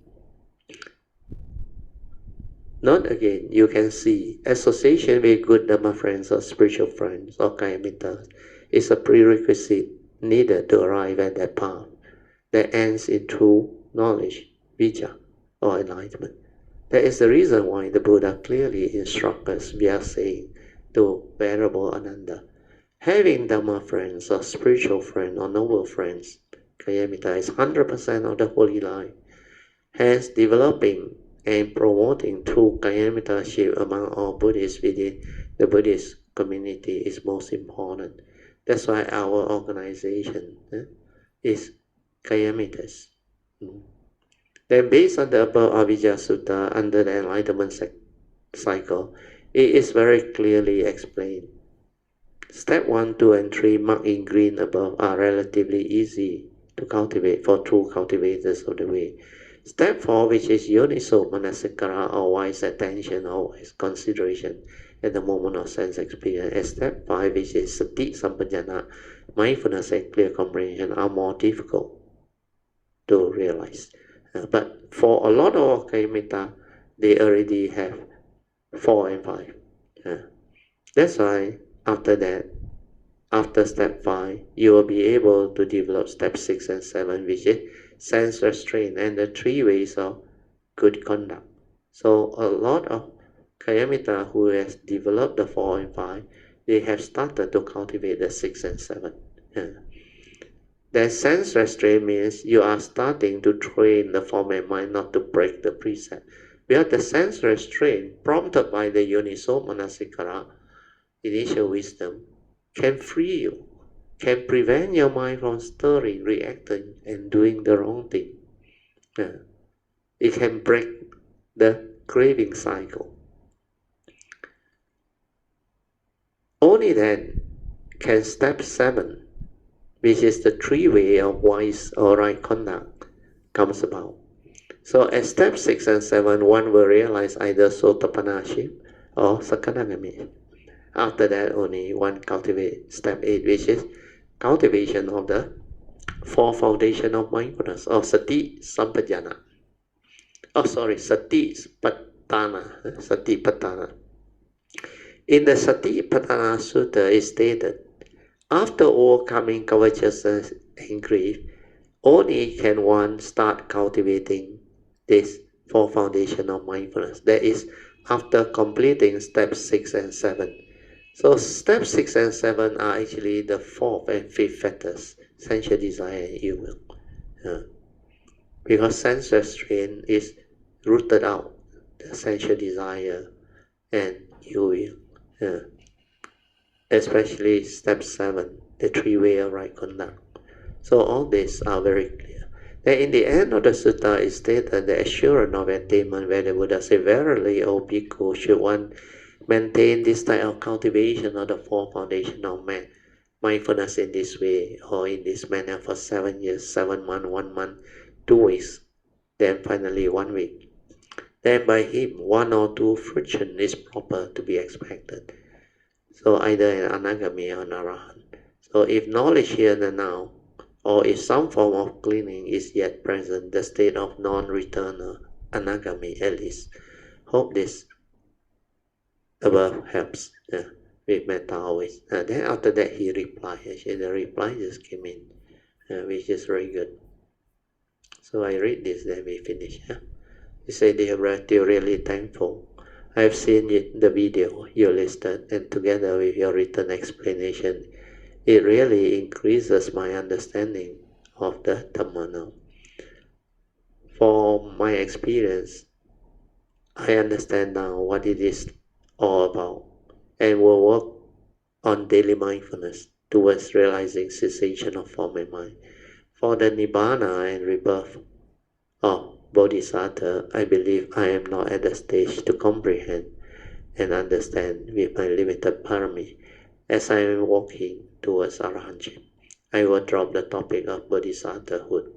Not again, you can see, association with good Dhamma friends or spiritual friends or Kalyanamitas is a prerequisite needed to arrive at that path that ends in true knowledge, Vijja, or enlightenment. That is the reason why the Buddha clearly instructs us via saying to Venerable Ananda, having Dhamma friends or spiritual friends or noble friends, Kalyanamita is 100% of the holy life. Hence, developing and promoting true Kalyanamittaship among all Buddhists within the Buddhist community is most important. That's why our organization is Kalyanamitas. Then based on the above Avijja Sutta under the enlightenment cycle, it is very clearly explained. Step 1, 2, and 3 marked in green above are relatively easy to cultivate for true cultivators of the way. Step 4, which is Yoniso Manasikara, or wise attention, or wise consideration at the moment of sense experience. And step 5, which is Sati Sampajana, mindfulness and clear comprehension, are more difficult to realize. But for a lot of Kayamita, they already have 4 and 5. That's why after that, after step 5, you will be able to develop step 6 and 7, which is sense restraint and the 3 ways of good conduct. So a lot of Kayamita who has developed the 4 and 5, they have started to cultivate the 6 and 7. The sense restraint means you are starting to train the form and mind not to break the precept. Because the sense restraint prompted by the Yoniso Manasikara, initial wisdom, can free you, can prevent your mind from stirring, reacting, and doing the wrong thing. It can break the craving cycle. Only then can step 7, which is the 3 way of wise or right conduct, comes about. So at step 6 and 7, one will realize either Sotapanaship or Sakadagami. After that, only one cultivates step 8, which is cultivation of the 4 foundation of mindfulness, or Sati Sampajana. Sati Patana. In the Sati Patana Sutta, it stated, after overcoming covetousness and grief, only can one start cultivating this 4 foundation of mindfulness. That is, after completing steps 6 and 7. So steps 6 and 7 are actually the 4th and 5th factors, sensual desire and ill will. Because sense restraint is rooted out, the sensual desire and ill will. Especially step 7, the 3 way of right conduct. So all these are very clear. Then in the end of the sutta is stated the assurance of attainment, where the Buddha said, verily, O bhikkhu, should one maintain this type of cultivation of the 4 foundation of mindfulness in this way, or in this manner for 7 years, 7 months, 1 month, 2 weeks, then finally 1 week. Then by him, 1 or 2 fruition is proper to be expected. So either an anagami or an arahant. So if knowledge here and now, or if some form of cleaning is yet present, the state of non-return or anagami at least. Hope this above helps with metta always. Then after that he replied. Actually the reply just came in, which is very good. So I read this, then we finish. He said, dear relative, really thankful. I have seen the video you listed, and together with your written explanation, it really increases my understanding of the Dhamma now. For my experience, I understand now what it is all about, and will work on daily mindfulness towards realizing cessation of form and mind. For the Nibbana and rebirth of Bodhisattva, I believe I am not at the stage to comprehend and understand with my limited parami. As I am walking towards arahantship, I will drop the topic of bodhisattvahood.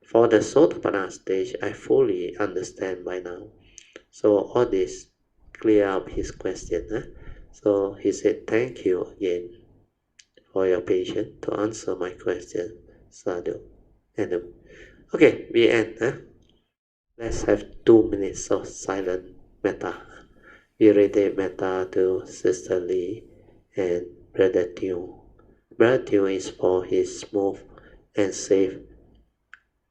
For the Sotapanna stage, I fully understand by now. So all this clear up his question. So he said, thank you again for your patience to answer my question. Sadhu. Okay, we end. Let's have 2 minutes of silent metta. We radiate metta to Sister Lee and Brother Tune. Brother Tune is for his smooth and safe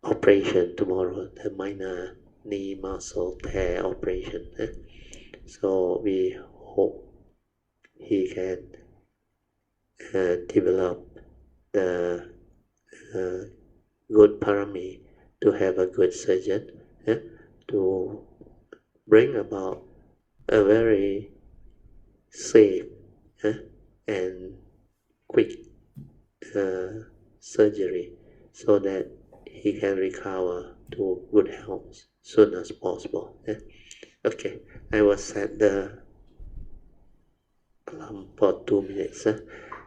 operation tomorrow, the minor knee muscle tear operation. So we hope he can develop the good parami to have a good surgeon, to bring about a very safe and quick surgery, so that he can recover to good health soon as possible. Okay, I will set the alarm for 2 minutes.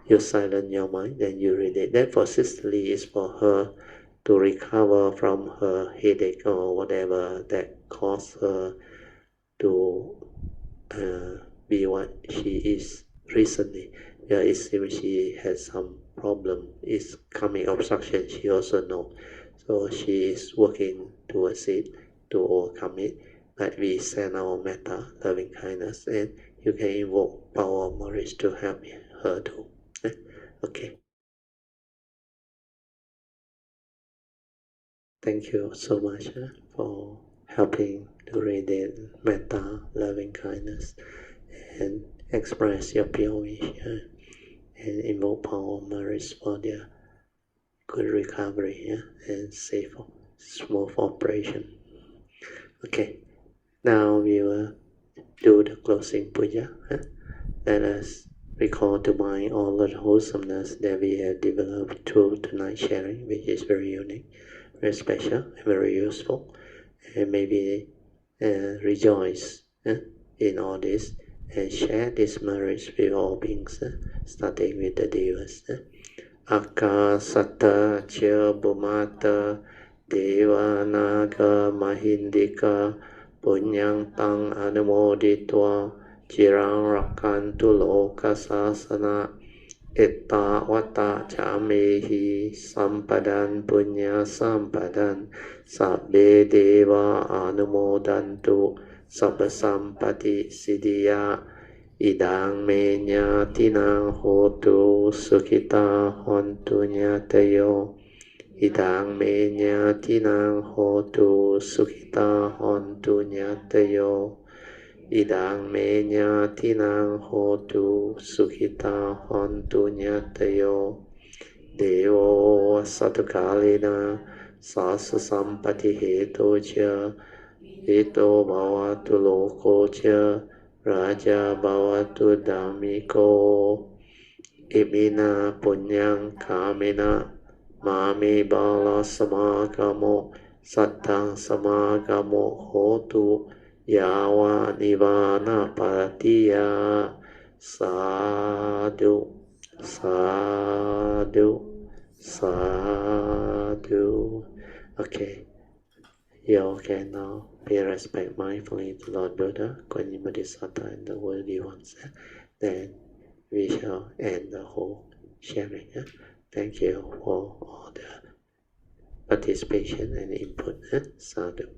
You silence your mind, then you read it. Then for Sister Lee is for her to recover from her headache or whatever that caused her to be what she is recently. Yeah, it seems she has some problem. It's coming obstruction, she also knows. So she is working towards it to overcome it. Like we send our metta, loving kindness, and you can invoke power of marriage to help her too. Okay. Thank you so much for helping to radiate metta, loving kindness, and express your pure wish and invoke power of marriage for their good recovery and safe, smooth operation. Okay, now we will do the closing puja. Let us recall to mind all the wholesomeness that we have developed through tonight's sharing, which is very unique, very special, and very useful. And maybe rejoice in all this and share this marriage with all beings, starting with the Devas. Akasata Chya Bhumata Deva Naga Mahindika Punyang Tang Anumoditwa Chirang Rakantu Loka Sasana Etta Vata Chamehi Sampadan Punya Sampadan Sabbe Deva Anumodantu Sabba Sampati Siddhya Idang menya tinang hotu sukita hontu nyatayo. Idang menya tinang hotu sukita hontu nyatayo. Idang menya tinang hotu sukita hontu nyatayo. Devo satukalina sasa sampati heto cha. Heto bhavatu loko cha. Raja Bhavatu Dhammiko Imina Punyang Kamina Mami Bala Samagamo Sattang Samagamo Hotu Yawa Nivana Patiya Sadhu Sadhu Sadhu. Okay. You all can now pay respect mindfully to Lord Buddha, Kuan Yin Bodhisattva, and the worthy ones. Then we shall end the whole sharing. Thank you for all the participation and input. Sadhu.